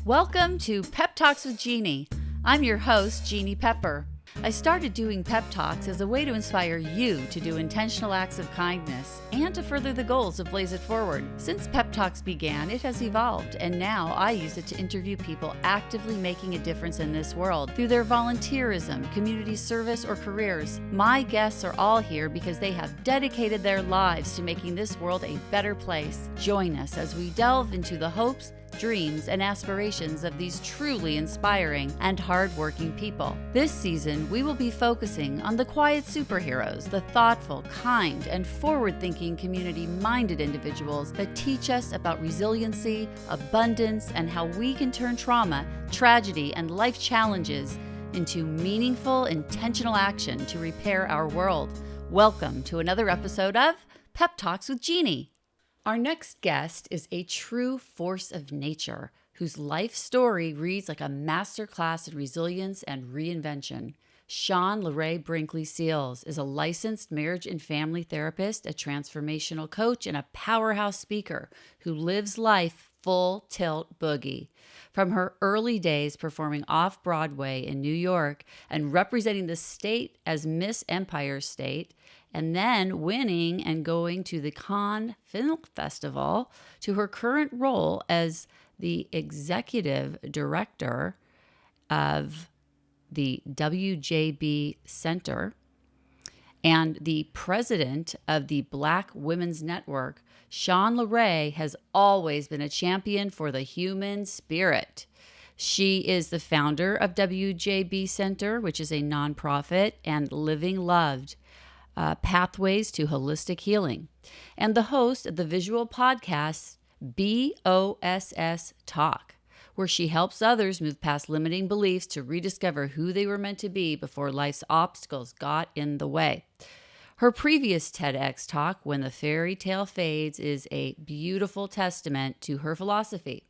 Welcome to Pep Talks with Jeanne. I'm your host, Jeanne Pepper. I started doing Pep Talks as a way to inspire you to do intentional acts of kindness and to further the goals of Blaze It Forward. Since Pep Talks began, it has evolved, and now I use it to interview people actively making a difference in this world through their volunteerism, community service, or careers. My guests are all here because they have dedicated their lives to making this world a better place. Join us as we delve into the hopes, dreams, and aspirations of these truly inspiring and hardworking people. This season, we will be focusing on the quiet superheroes, the thoughtful, kind, and forward-thinking community-minded individuals that teach us about resiliency, abundance, and how we can turn trauma, tragedy, and life challenges into meaningful, intentional action to repair our world. Welcome to another episode of Pep Talks with Jeanne. Our next guest is a true force of nature whose life story reads like a masterclass in resilience and reinvention. Shawn LaRe Brinkley Seals is a licensed marriage and family therapist, a transformational coach, and a powerhouse speaker who lives life full tilt boogie. From her early days performing off-Broadway in New York and representing the state as Miss Empire State, and then winning and going to the Cannes Film Festival, to her current role as the executive director of the WJB Center and the president of the Black Women's Network, Shawn LaRe has always been a champion for the human spirit. She is the founder of WJB Center, which is a nonprofit, and Living Loved, Pathways to Holistic Healing, and the host of the visual podcast BOSS Talk, where she helps others move past limiting beliefs to rediscover who they were meant to be before life's obstacles got in the way. Her previous TEDx talk, When the Fairy Tale Fades, is a beautiful testament to her philosophy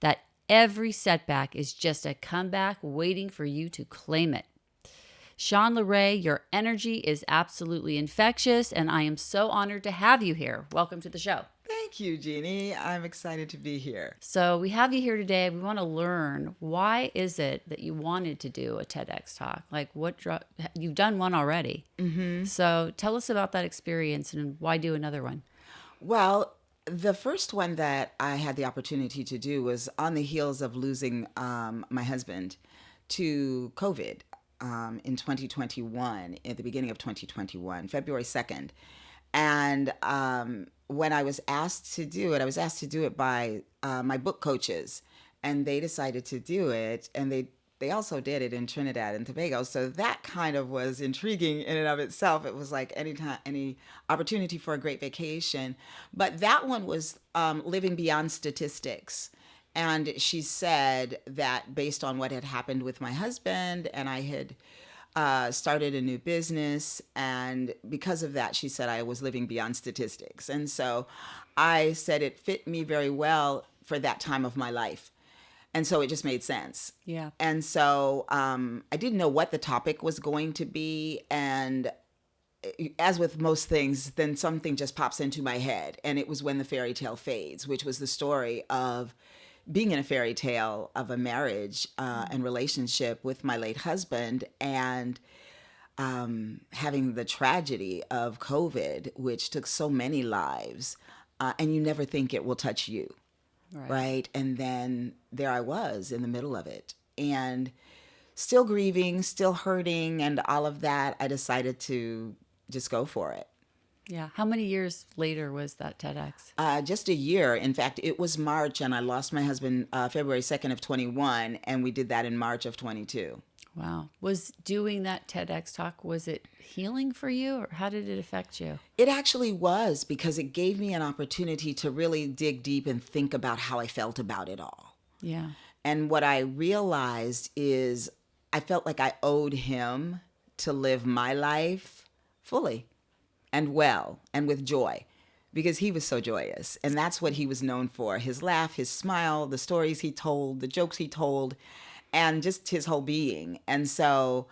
that every setback is just a comeback waiting for you to claim it. Shawn LaRe, your energy is absolutely infectious, and I am so honored to have you here. Welcome to the show. Thank you, Jeanne. I'm excited to be here. So we have you here today. We want to learn, why is it that you wanted to do a TEDx talk? Like, you've done one already. Mm-hmm. So tell us about that experience and why do another one? Well, the first one that I had the opportunity to do was on the heels of losing my husband to COVID. In 2021, at the beginning of 2021, February 2nd. And when I was asked to do it, I was asked to do it by my book coaches, and they decided to do it, and they also did it in Trinidad and Tobago. So that kind of was intriguing in and of itself. It was like any opportunity for a great vacation. But that one was living beyond statistics. And she said that based on what had happened with my husband, and I had started a new business, and because of that, she said I was living beyond statistics. And so I said it fit me very well for that time of my life. And so it just made sense. Yeah. And so I didn't know what the topic was going to be. And as with most things, then something just pops into my head. And it was When the Fairy Tale Fades, which was the story of being in a fairy tale of a marriage and relationship with my late husband, and having the tragedy of COVID, which took so many lives, and you never think it will touch you, right? And then there I was in the middle of it, and still grieving, still hurting, and all of that. I decided to just go for it. Yeah. How many years later was that TEDx? Just a year. In fact, it was March, and I lost my husband February 2nd of 21, and we did that in March of 22. Wow. Was doing that TEDx talk, was it healing for you, or how did it affect you? It actually was, because it gave me an opportunity to really dig deep and think about how I felt about it all. Yeah. And what I realized is I felt like I owed him to live my life fully and well and with joy, because he was so joyous. And that's what he was known for. His laugh, his smile, the stories he told, the jokes he told, and just his whole being. And so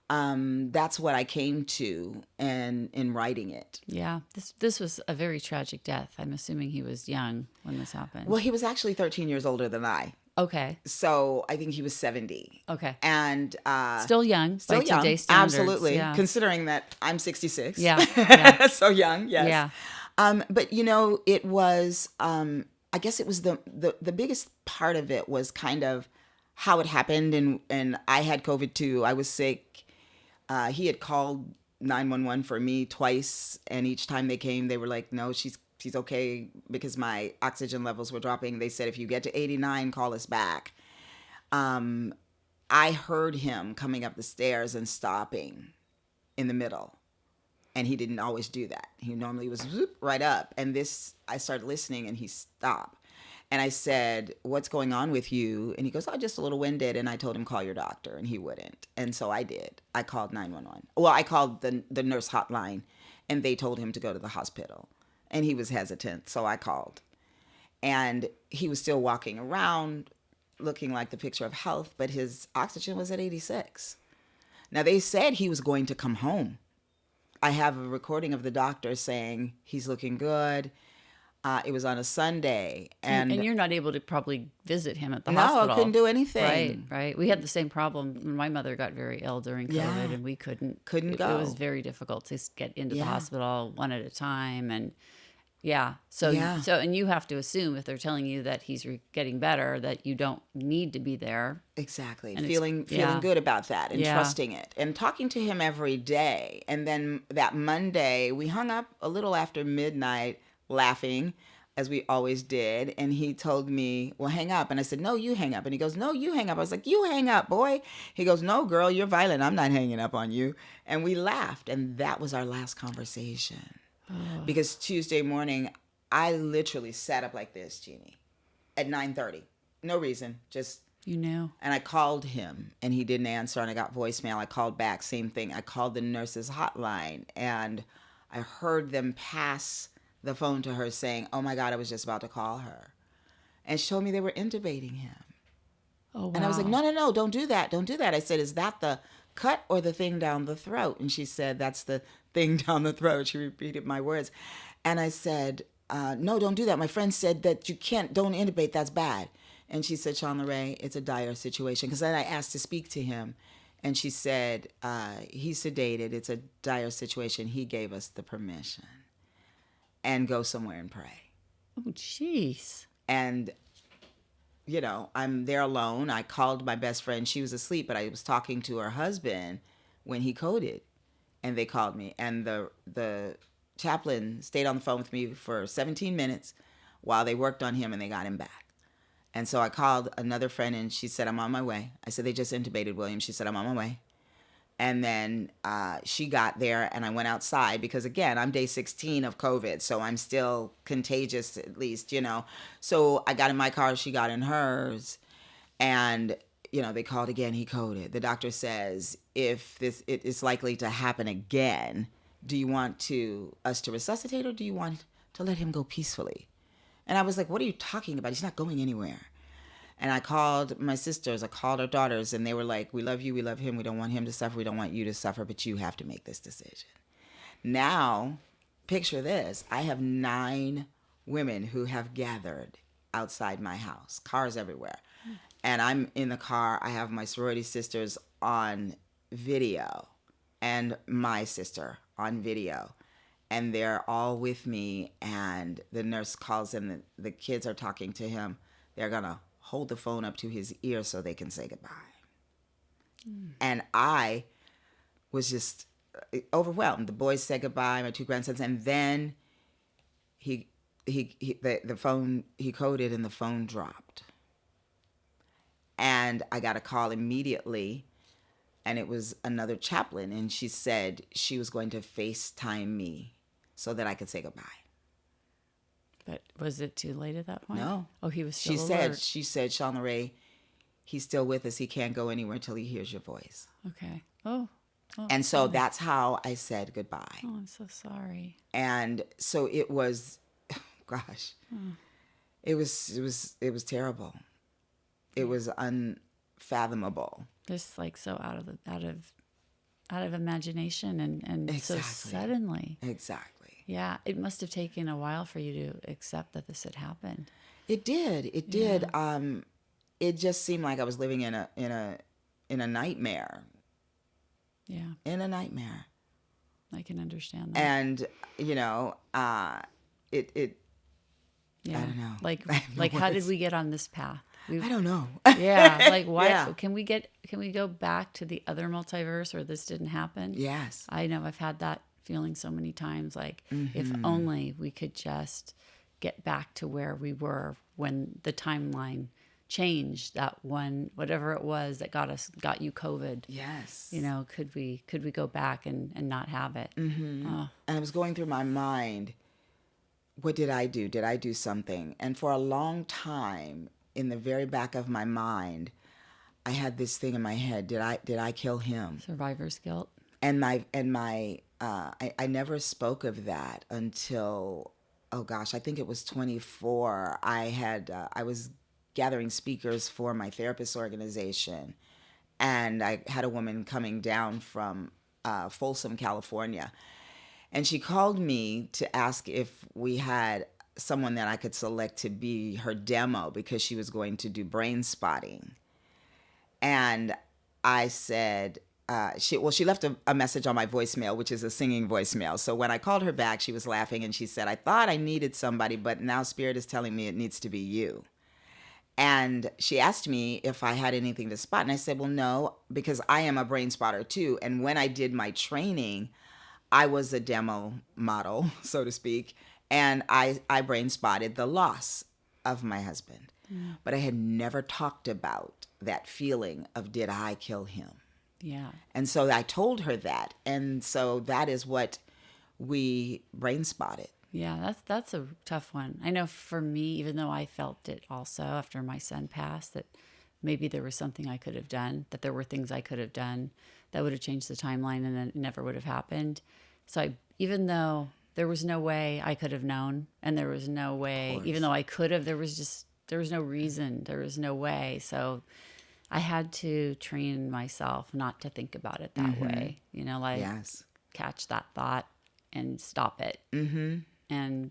that's what I came to in writing it. Yeah. This was a very tragic death. I'm assuming he was young when this happened. Well, he was actually 13 years older than I. Okay. So I think he was 70. Okay. And Still young. still by young. Today's standards. Absolutely. Yeah. Considering that I'm 66. Yeah. Yeah. So young, yes. Yeah. But it was I guess it was the biggest part of it was kind of how it happened, and I had COVID too. I was sick. He had called 911 for me twice, and each time they came, they were like, "No, she's okay," because my oxygen levels were dropping. They said, "If you get to 89, call us back." I heard him coming up the stairs and stopping in the middle. And he didn't always do that. He normally was right up. And I started listening, and he stopped. And I said, "What's going on with you?" And he goes, "Oh, just a little winded." And I told him, "Call your doctor." And he wouldn't. And so I did. I called 911. Well, I called the nurse hotline, and they told him to go to the hospital. And he was hesitant, so I called. And he was still walking around looking like the picture of health, but his oxygen was at 86. Now, they said he was going to come home. I have a recording of the doctor saying he's looking good. It was on a Sunday. And you're not able to probably visit him at the no, hospital. No, I couldn't do anything. Right. We had the same problem when my mother got very ill during COVID, and we couldn't go. It was very difficult to get into the hospital one at a time. And so and you have to assume if they're telling you that he's getting better, that you don't need to be there. Exactly. And feeling good about that and trusting it and talking to him every day. And then that Monday, we hung up a little after midnight laughing, as we always did. And he told me, "Well, hang up." And I said, "No, you hang up." And he goes, "No, you hang up." I was like, "You hang up, boy." He goes, "No, girl, you're violent. I'm not hanging up on you." And we laughed. And that was our last conversation. Because Tuesday morning, I literally sat up like this, Jeannie, at 9:30. No reason, just... You knew. And I called him, and he didn't answer, and I got voicemail. I called back, same thing. I called the nurse's hotline, and I heard them pass the phone to her saying, "Oh, my God, I was just about to call her." And she told me they were intubating him. Oh, wow. And I was like, no, don't do that. Don't do that. I said, "Is that the cut or the thing down the throat?" And she said, "That's the thing down the throat." She repeated my words. And I said, "No, don't do that. My friend said that don't intubate. That's bad." And she said, "Shawn, LaRe, it's a dire situation." Because then I asked to speak to him. And she said, "He's sedated. It's a dire situation. He gave us the permission. And go somewhere and pray." Oh, jeez. And I'm there alone. I called my best friend. She was asleep, but I was talking to her husband when he coded, and they called me. And the chaplain stayed on the phone with me for 17 minutes while they worked on him, and they got him back. And so I called another friend, and she said, "I'm on my way." I said, "They just intubated William." She said, "I'm on my way." And then she got there, and I went outside because, again, I'm day 16 of COVID, so I'm still contagious at least, So I got in my car, she got in hers, and, they called again, he coded. The doctor says, "If it is likely to happen again, do you want us to resuscitate, or do you want to let him go peacefully?" And I was like, "What are you talking about? He's not going anywhere." And I called my sisters, I called our daughters, and they were like, "We love you, we love him, we don't want him to suffer, we don't want you to suffer, but you have to make this decision." Now, picture this. I have 9 women who have gathered outside my house, cars everywhere. And I'm in the car. I have my sorority sisters on video and my sister on video. And they're all with me, and the nurse calls in. The kids are talking to him. They're going to hold the phone up to his ear so they can say goodbye. And I was just overwhelmed. The boys said goodbye, my 2 grandsons, and then the phone, he coded and the phone dropped. And I got a call immediately, and it was another chaplain, and she said she was going to FaceTime me so that I could say goodbye. But was it too late at that point? No. Oh, he was still alert. She said, "Shawn, LaRe, he's still with us. He can't go anywhere until he hears your voice." Okay. Oh. And so that's how I said goodbye. Oh, I'm so sorry. And so it was, gosh, it was terrible. It was unfathomable. Just like so out of imagination and Exactly. so suddenly. Exactly. Yeah, it must have taken a while for you to accept that this had happened. It did. It did. it just seemed like I was living in a nightmare. Yeah. In a nightmare. I can understand that. And, you know, it yeah. I don't know. Like how did we get on this path? I don't know. Yeah. Like why Yeah. can we go back to the other multiverse where this didn't happen? Yes. I know I've had that feeling so many times. Like if only we could just get back to where we were when the timeline changed, that one, whatever it was that got you COVID. Yes. You know, could we go back and not have it? And I was going through my mind, what did I do? Did I do something? And for a long time, in the very back of my mind, I had this thing in my head: did I kill him? Survivor's guilt. And I never spoke of that until, oh gosh, I think it was 24. I was gathering speakers for my therapist organization, and I had a woman coming down from Folsom, California, and she called me to ask if we had someone that I could select to be her demo because she was going to do brain spotting. And I said, she left a message on my voicemail, which is a singing voicemail. So when I called her back, she was laughing and she said, I thought I needed somebody, but now Spirit is telling me it needs to be you. And she asked me if I had anything to spot. And I said, well, no, because I am a brain spotter too. And when I did my training, I was a demo model, so to speak. And I brain spotted the loss of my husband. Mm. But I had never talked about that feeling of, did I kill him? Yeah. And so I told her that. And so that is what we brain spotted. Yeah, that's a tough one. I know for me, even though I felt it also after my son passed, that maybe there was something I could have done, that there were things I could have done that would have changed the timeline and then it never would have happened. So even though there was no way I could have known, and there was no way, even though I could have, there was no reason, there was no way. So I had to train myself not to think about it that way, you know, like catch that thought and stop it. Mm-hmm. And,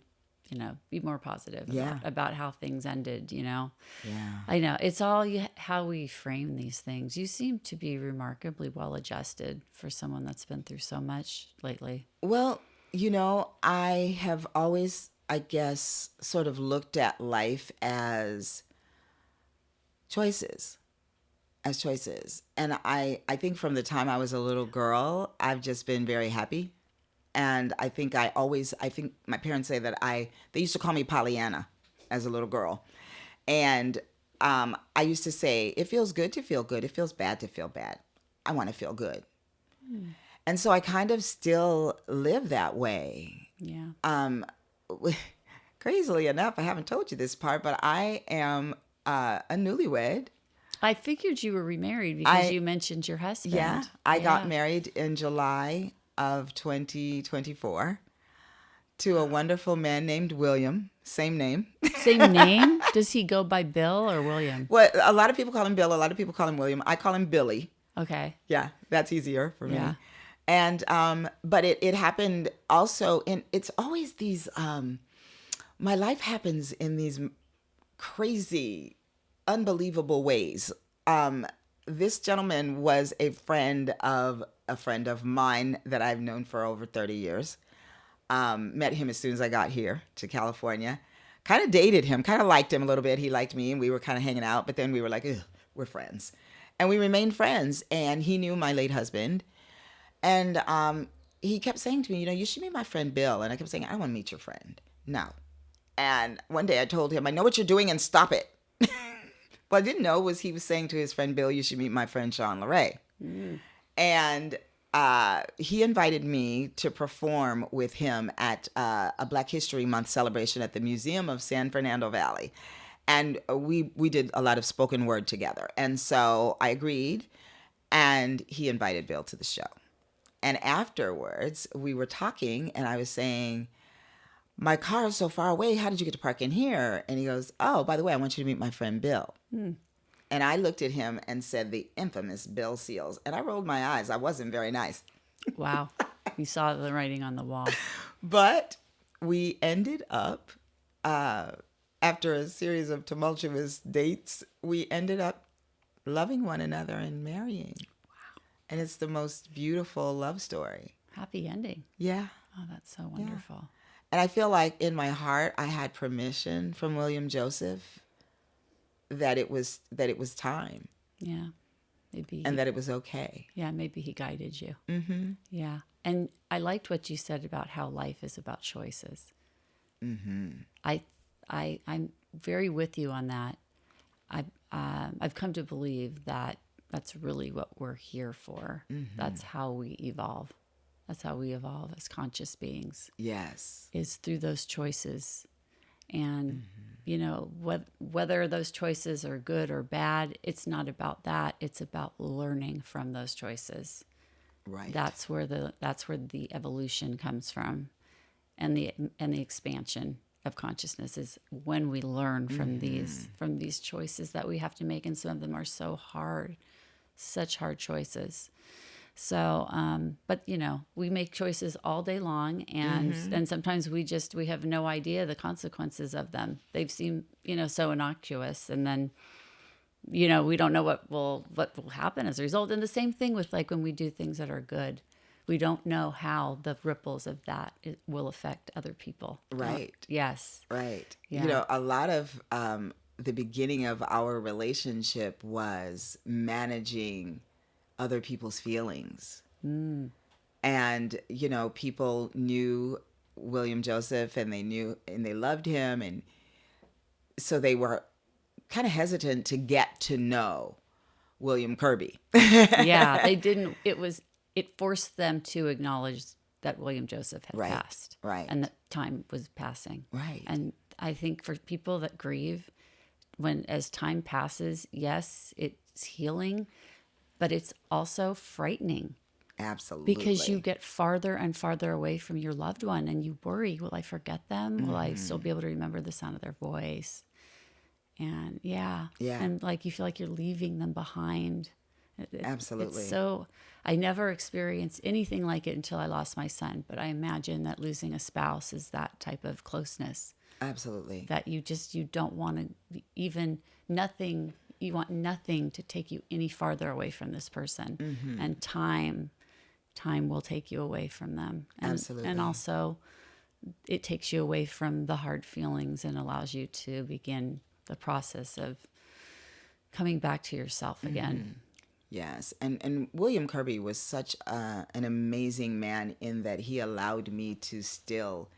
you know, be more positive about how things ended, you know. Yeah. I know. It's all how we frame these things. You seem to be remarkably well adjusted for someone that's been through so much lately. Well, you know, I have always, I guess, sort of looked at life as choices. And I think from the time I was a little girl, I've just been very happy. And I think my parents say that they used to call me Pollyanna as a little girl. And I used to say, it feels good to feel good. It feels bad to feel bad. I want to feel good. And so I kind of still live that way. Yeah. Crazily enough, I haven't told you this part, but I am a newlywed. I figured you were remarried because you mentioned your husband. Yeah, I got married in July of 2024 to a wonderful man named William. Same name. Same name? Does he go by Bill or William? Well, a lot of people call him Bill. A lot of people call him William. I call him Billy. Okay. Yeah, that's easier for me. Yeah. And but it happened also it's always these my life happens in these crazy, unbelievable ways. This gentleman was a friend of mine that I've known for over 30 years. Met him as soon as I got here to California. Kind of dated him, kind of liked him a little bit. He liked me, and we were kind of hanging out. But then we were like, we're friends. And we remained friends. And he knew my late husband. And he kept saying to me, you know, you should meet my friend Bill. And I kept saying, I don't want to meet your friend. No. And one day I told him, I know what you're doing and stop it. What I didn't know was he was saying to his friend Bill, you should meet my friend Shawn, LaRe. Mm. And he invited me to perform with him at a Black History Month celebration at the Museum of San Fernando Valley. And we did a lot of spoken word together. And so I agreed, and he invited Bill to the show. And afterwards, we were talking, and I was saying, my car is so far away. How did you get to park in here? And he goes, oh, by the way, I want you to meet my friend Bill. And I looked at him and said, the infamous Bill Seals. And I rolled my eyes. I wasn't very nice. Wow. You saw the writing on the wall. But we ended up after a series of tumultuous dates, we ended up loving one another and marrying. Wow. And it's the most beautiful love story. Happy ending. Yeah. Oh, that's so wonderful. Yeah. And I feel like in my heart, I had permission from William Joseph that it was time. Yeah. And that it was okay. Yeah, maybe he guided you. Mm-hmm. Yeah. And I liked what you said about how life is about choices. Mm-hmm. I'm very with you on that. I've come to believe that that's really what we're here for. Mm-hmm. That's how we evolve. That's how we evolve as conscious beings. Yes. Is through those choices. And, you know, whether those choices are good or bad, it's not about that. It's about learning from those choices. Right. That's where the evolution comes from, and the expansion of consciousness is when we learn from these choices that we have to make, and some of them are so hard, such hard choices. So, but you know, we make choices all day long, and sometimes we have no idea the consequences of them. They've seemed, you know, so innocuous, and then, you know, we don't know what will happen as a result. And the same thing with like when we do things that are good, we don't know how the ripples of that will affect other people. Right. Yes. Right. Yeah. You know, a lot of the beginning of our relationship was managing other people's feelings. And, you know, people knew William Joseph and they loved him. And so they were kind of hesitant to get to know William Kirby. Yeah, they didn't. It forced them to acknowledge that William Joseph had passed. Right. And that time was passing. Right. And I think for people that grieve, as time passes, yes, it's healing, but it's also frightening. Absolutely. Because you get farther and farther away from your loved one, and you worry, will I forget them? Will I still be able to remember the sound of their voice? And yeah. And like you feel like you're leaving them behind. Absolutely. It's so, I never experienced anything like it until I lost my son, but I imagine that losing a spouse is that type of closeness. Absolutely. That you don't want to you want nothing to take you any farther away from this person. And time will take you away from them. Absolutely. And also it takes you away from the hard feelings and allows you to begin the process of coming back to yourself again. Yes. And William Kirby was such an amazing man in that he allowed me to still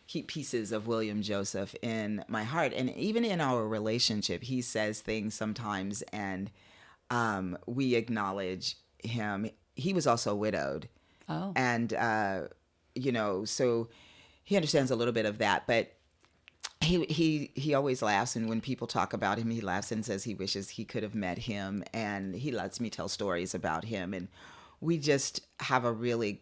keep pieces of William Joseph in my heart. And even in our relationship, he says things sometimes and we acknowledge him. He was also widowed. Oh. And, you know, so he understands a little bit of that. But he always laughs, and when people talk about him, he laughs and says he wishes he could have met him, and he lets me tell stories about him, and we just have a really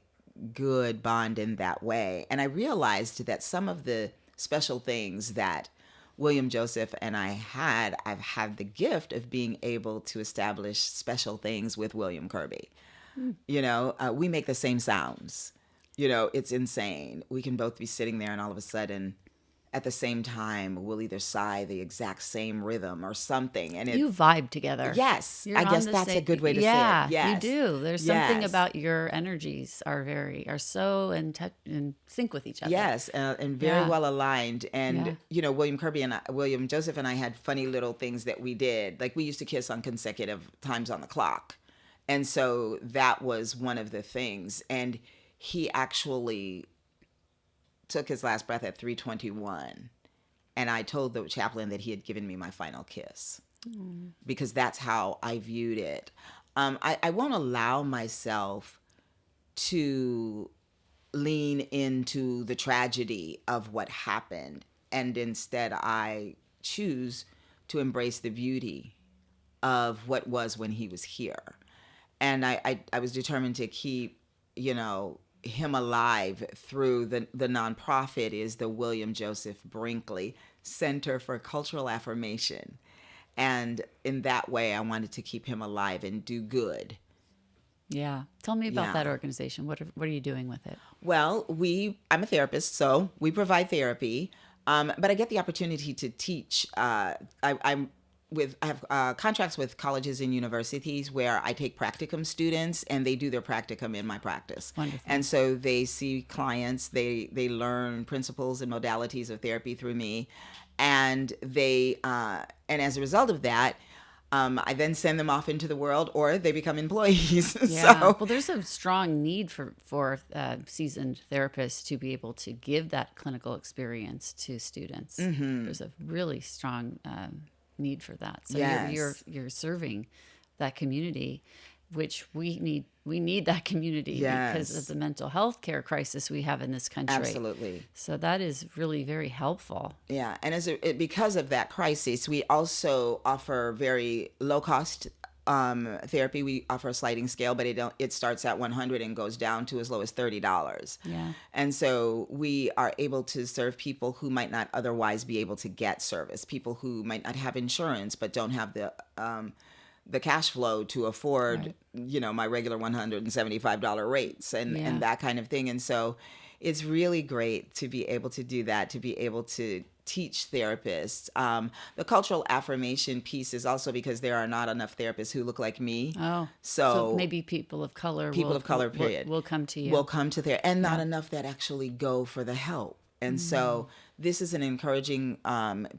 good bond in that way. And I realized that some of the special things that William Joseph and I've had the gift of being able to establish special things with William Kirby. You know, we make the same sounds. You know, it's insane. We can both be sitting there and all of a sudden at the same time, we'll either sigh the exact same rhythm or something. And you vibe together. Yes. I guess that's a good way to say it. Yes. You do. There's something about your energies are so in sync with each other. Yes. And very well aligned. And, you know, William Joseph and I had funny little things that we did. Like we used to kiss on consecutive times on the clock. And so that was one of the things. And he actually took his last breath at 3:21, and I told the chaplain that he had given me my final kiss because that's how I viewed it. I won't allow myself to lean into the tragedy of what happened, and instead I choose to embrace the beauty of what was when he was here. And I was determined to keep, you know, him alive through the nonprofit is the William Joseph Brinkley Center for Cultural Affirmation. And in that way, I wanted to keep him alive and do good. Yeah. Tell me about that organization. What are you doing with it? Well, I'm a therapist, so we provide therapy. But I get the opportunity to teach. I have contracts with colleges and universities where I take practicum students and they do their practicum in my practice. Wonderful. And so they see clients, they learn principles and modalities of therapy through me, and and as a result of that, I then send them off into the world, or they become employees. Yeah. So, Well, there's a strong need for seasoned therapists to be able to give that clinical experience to students. There's a really strong need for that. So Yes. you're serving that community, which we need. We need that community because of the mental health care crisis we have in this country. Absolutely. So that is really very helpful. Yeah, and because of that crisis, we also offer very low cost therapy. We offer a sliding scale, but it starts at $100 and goes down to as low as $30. Yeah. And so we are able to serve people who might not otherwise be able to get service, people who might not have insurance but don't have the cash flow to afford, my regular $175 rates and that kind of thing. And so it's really great to be able to do that, to be able to teach therapists. The cultural affirmation piece is also because there are not enough therapists who look like me. Oh, so maybe people of color period, will come to you. Will come to there, and not enough that actually go for the help. And so this is an encouraging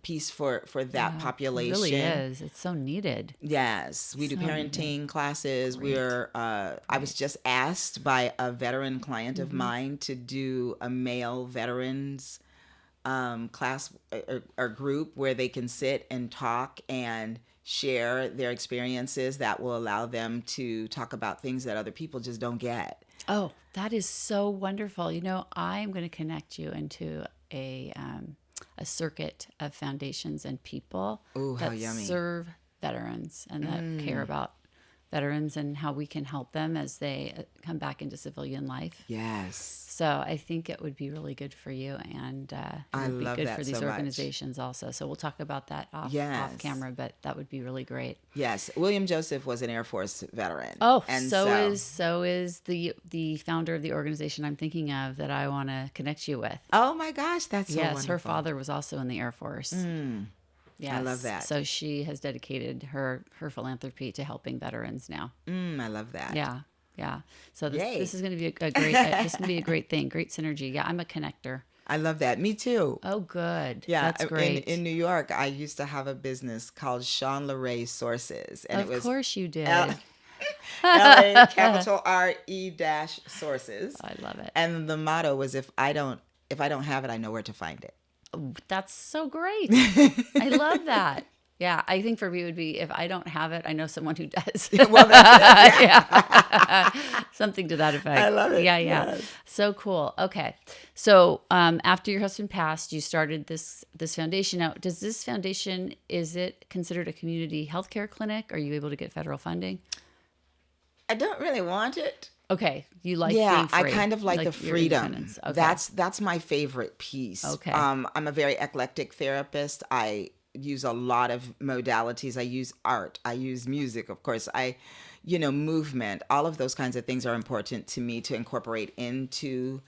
piece for that population. It really is. It's so needed. Yes. We do parenting classes. I was just asked by a veteran client of mine to do a male veterans class or group where they can sit and talk and share their experiences that will allow them to talk about things that other people just don't get. Oh, that is so wonderful. I'm going to connect you into a circuit of foundations and people that serve veterans and that care about veterans and how we can help them as they come back into civilian life. Yes. So I think it would be really good for you, and it would be good for these organizations also. So we'll talk about that off camera, but that would be really great. Yes. William Joseph was an Air Force veteran. Oh, and so is the founder of the organization I'm thinking of that I want to connect you with. Oh my gosh, that's so wonderful. Yes, her father was also in the Air Force. Yes. I love that. So she has dedicated her philanthropy to helping veterans now. I love that. Yeah. Yeah. So this is going to be a great this is going to be a great thing, great synergy. Yeah, I'm a connector. I love that. Me too. Oh, good. Yeah, that's great. In New York, I used to have a business called Shawn LaRe Sources, and of course you did. LA capital RE dash sources. I love it. And the motto was if I don't have it, I know where to find it. Oh, that's so great. I love that. Yeah, I think for me it would be if I don't have it, I know someone who does. Well, that's it. Yeah. Something to that effect. I love it. Yeah. Yes. So cool. Okay. So after your husband passed, you started this foundation. Now, does this foundation, is it considered a community healthcare clinic? Are you able to get federal funding? I don't really want it. Okay, you like being free. I kind of like the freedom. Okay. That's my favorite piece. Okay. I'm a very eclectic therapist. I use a lot of modalities. I use art. I use music, of course. Movement. All of those kinds of things are important to me to incorporate into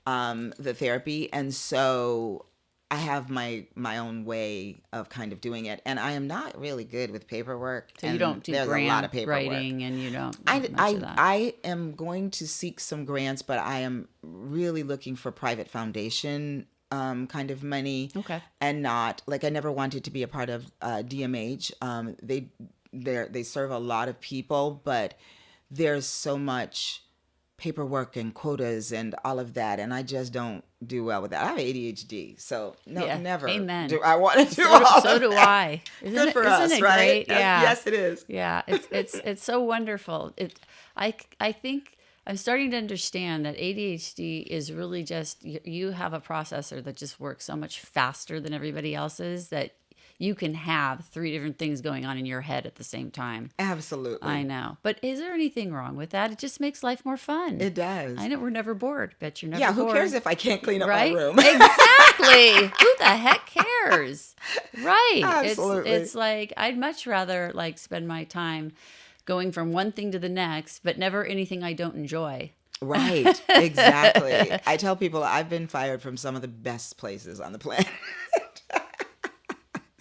the therapy. And so I have my own way of kind of doing it, and I am not really good with paperwork. So you don't do there's a lot of paperwork. writing, and you don't. I am going to seek some grants, but I am really looking for private foundation kind of money. Okay. And not like I never wanted to be a part of DMH. They serve a lot of people, but there's so much paperwork and quotas and all of that, and I just don't do well with that. I have ADHD, so never. Amen. Do I want to do all so of do that. I. Good for us, isn't it right? Great? Yeah. Yes, it is. Yeah, it's so wonderful. I think I'm starting to understand that ADHD is really just you have a processor that just works so much faster than everybody else's that you can have 3 different things going on in your head at the same time. Absolutely. I know. But is there anything wrong with that? It just makes life more fun. It does. I know we're never bored. Bet you're never bored. Yeah, who cares if I can't clean up right? my room? Exactly. Who the heck cares? Right. Absolutely. It's like I'd much rather like spend my time going from one thing to the next, but never anything I don't enjoy. Right. Exactly. I tell people I've been fired from some of the best places on the planet.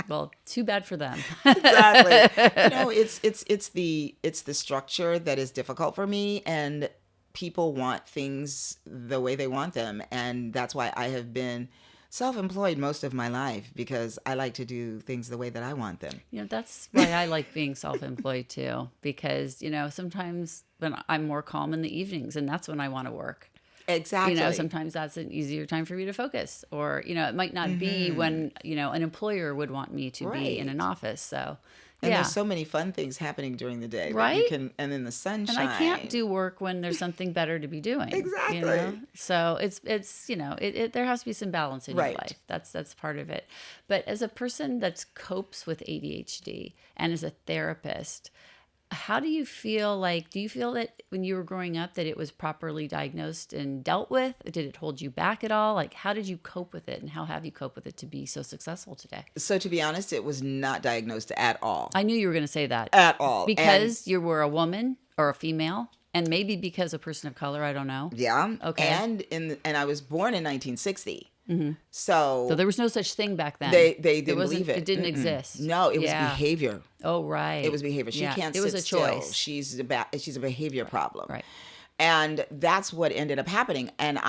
Well, too bad for them. Exactly. It's the structure that is difficult for me, and people want things the way they want them, and that's why I have been self-employed most of my life, because I like to do things the way that I want them. That's why I like being self-employed too, because, sometimes when I'm more calm in the evenings, and that's when I want to work. Exactly. Sometimes that's an easier time for me to focus, or, it might not be when, an employer would want me to be in an office. So, and there's so many fun things happening during the day, right? That you can, and in the sunshine. And I can't do work when there's something better to be doing. Exactly. So it's there has to be some balance in your life. That's part of it. But as a person that copes with ADHD and as a therapist, how do you feel do you feel that when you were growing up that it was properly diagnosed and dealt with? Did it hold you back at all? How did you cope with it, and how have you coped with it to be so successful today? So to be honest, it was not diagnosed at all. I knew you were going to say that. At all. Because you were a woman or a female, and maybe because a person of color, I don't know. Yeah. Okay. And I was born in 1960. Mm-hmm. So there was no such thing back then. They didn't believe it. It didn't exist. No, it was behavior. Oh, right. It was behavior. She can't sit still. It was a choice. She's a behavior problem. Right. And that's what ended up happening. And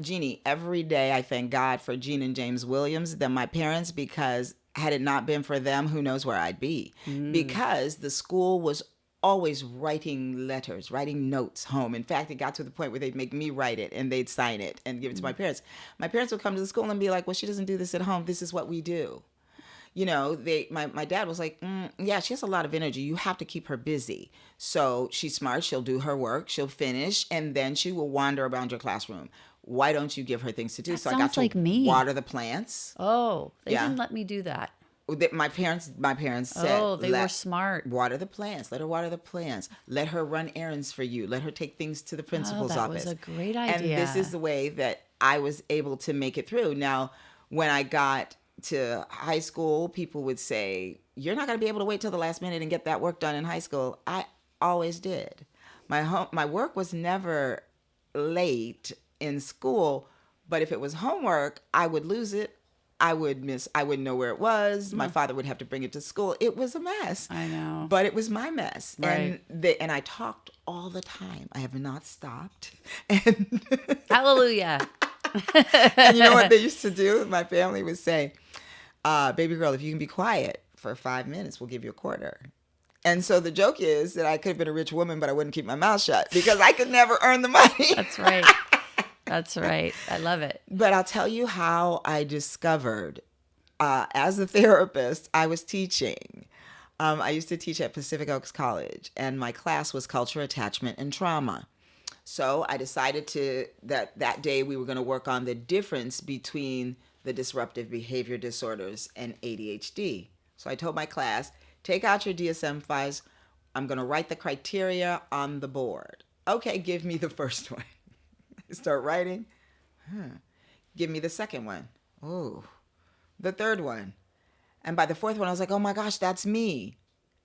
Jeannie, every day I thank God for Jeanne and James Williams, then my parents, because had it not been for them, who knows where I'd be? Because the school was always writing letters, writing notes home. In fact, it got to the point where they'd make me write it and they'd sign it and give it to my parents. My parents would come to the school and be like, well, she doesn't do this at home. This is what we do. My dad was like, yeah, she has a lot of energy. You have to keep her busy. So she's smart. She'll do her work. She'll finish. And then she will wander around your classroom. Why don't you give her things to do? So I got to water the plants. Oh, they didn't let me do that. My parents said, they were smart. Water the plants. Let her water the plants. Let her run errands for you. Let her take things to the principal's office. That was a great idea. And this is the way that I was able to make it through. Now, when I got to high school, people would say, you're not going to be able to wait till the last minute and get that work done in high school. I always did. My work was never late in school, but if it was homework, I would lose it. I wouldn't know where it was. My father would have to bring it to school. It was a mess. I know. But it was my mess. Right. And I talked all the time. I have not stopped. And hallelujah. And you know what they used to do? My family would say, baby girl, if you can be quiet for 5 minutes, we'll give you a quarter. And so the joke is that I could have been a rich woman, but I wouldn't keep my mouth shut because I could never earn the money. That's right. That's right. I love it. But I'll tell you how I discovered, as a therapist, I was teaching. I used to teach at Pacific Oaks College, and my class was culture, attachment, and trauma. So I decided that day we were going to work on the difference between the disruptive behavior disorders and ADHD. So I told my class, take out your DSM-5s. I'm going to write the criteria on the board. Okay, give me the first one. Start writing. Give me the second one. Oh, the third one. And by the fourth one, I was like, oh my gosh, that's me.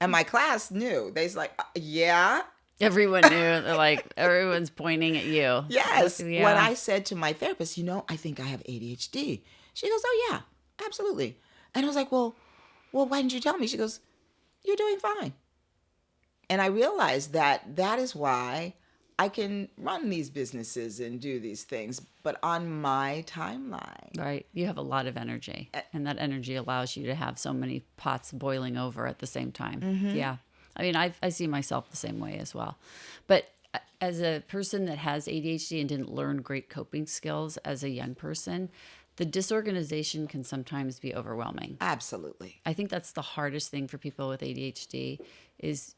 And my class knew. They's like, yeah. Everyone knew. They're like, everyone's pointing at you. Yes. Yeah. When I said to my therapist, I think I have ADHD. She goes, oh yeah, absolutely. And I was like, well, why didn't you tell me? She goes, you're doing fine. And I realized that is why I can run these businesses and do these things, but on my timeline. Right. You have a lot of energy, and that energy allows you to have so many pots boiling over at the same time. Mm-hmm. Yeah. I mean, I see myself the same way as well. But as a person that has ADHD and didn't learn great coping skills as a young person, the disorganization can sometimes be overwhelming. Absolutely. I think that's the hardest thing for people with ADHD is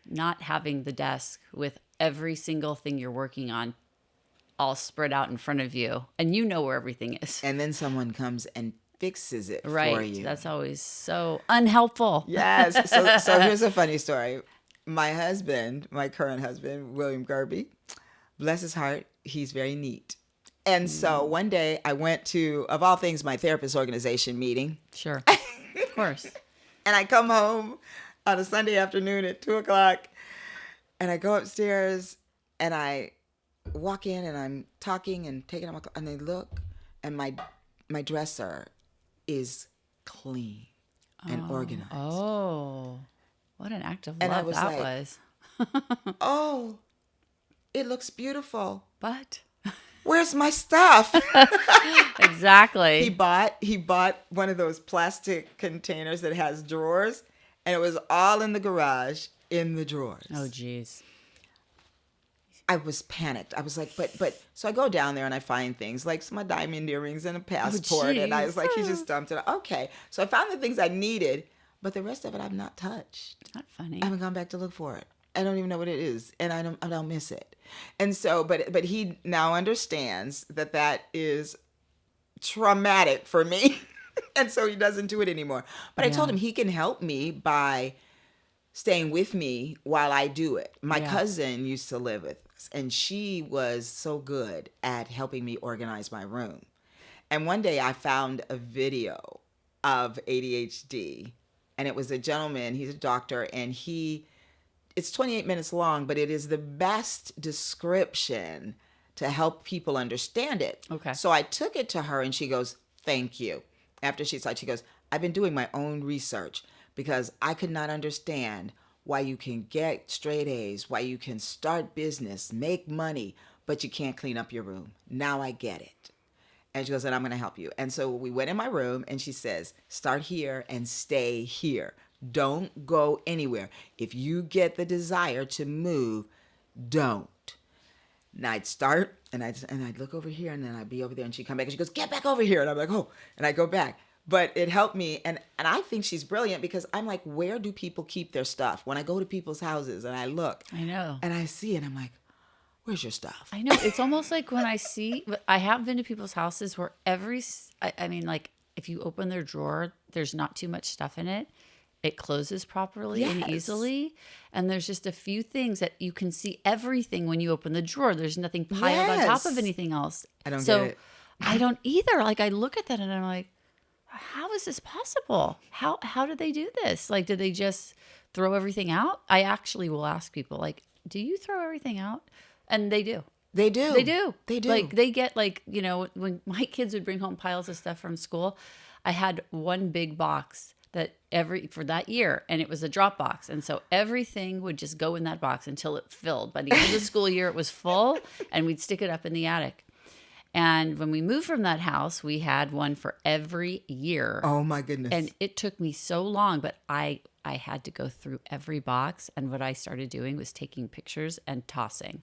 not having the desk with every single thing you're working on all spread out in front of you, and you know where everything is. And then someone comes and fixes it for you. That's always so unhelpful. Yes. So here's a funny story. My current husband, William Gerby, bless his heart, he's very neat. And so one day I went to, of all things, my therapist organization meeting. Sure. Of course. And I come home on a Sunday afternoon at 2:00, and I go upstairs and I walk in and I'm talking and taking out my clothes, and they look, and my dresser is clean and organized. Oh, what an act of And I love was that like, was. oh, it looks beautiful. But Where's my stuff? exactly. He bought one of those plastic containers that has drawers, and it was all in the garage in the drawers. Oh, geez. I was panicked. I was like, but so I go down there and I find things like some diamond earrings and a passport, and I was like, he just dumped it. Okay, so I found the things I needed, but the rest of it I've not touched. Not funny. I haven't gone back to look for it. I don't even know what it is, and I don't miss it. And so, but he now understands that is traumatic for me, and so he doesn't do it anymore. But I told him he can help me by staying with me while I do it. My cousin used to live with us, and she was so good at helping me organize my room. And one day I found a video of ADHD, and it was a gentleman, he's a doctor, and it's 28 minutes long, but it is the best description to help people understand it. Okay. So I took it to her, and she goes, thank you. After she saw it, she goes, I've been doing my own research because I could not understand why you can get straight A's, why you can start business, make money, but you can't clean up your room. Now I get it. And she goes, and I'm going to help you. And so we went in my room, and she says, start here and stay here. Don't go anywhere. If you get the desire to move, don't. And I'd start, and I'd look over here, and then I'd be over there, and she'd come back, and she goes, get back over here. And I'm like, oh, and I go back. But it helped me, and I think she's brilliant because I'm like, where do people keep their stuff? When I go to people's houses and I look, I know, and I see it, I'm like, where's your stuff? I know. It's almost like when I have been to people's houses where I mean, like if you open their drawer, there's not too much stuff in it. It closes properly and easily. And there's just a few things that you can see everything when you open the drawer. There's nothing piled on top of anything else. I don't get it. I don't either. Like I look at that and I'm like, how is this possible? How did they do this? Like, did they just throw everything out? I actually will ask people, like, do you throw everything out? And they do. They do. They do. They do. Like, they get, like, you know, when my kids would bring home piles of stuff from school, I had one big box for that year, and it was a drop box. And so everything would just go in that box until it filled. By the end of the school year, it was full, and we'd stick it up in the attic. And when we moved from that house, we had one for every year. Oh, my goodness. And it took me so long, but I had to go through every box. And what I started doing was taking pictures and tossing.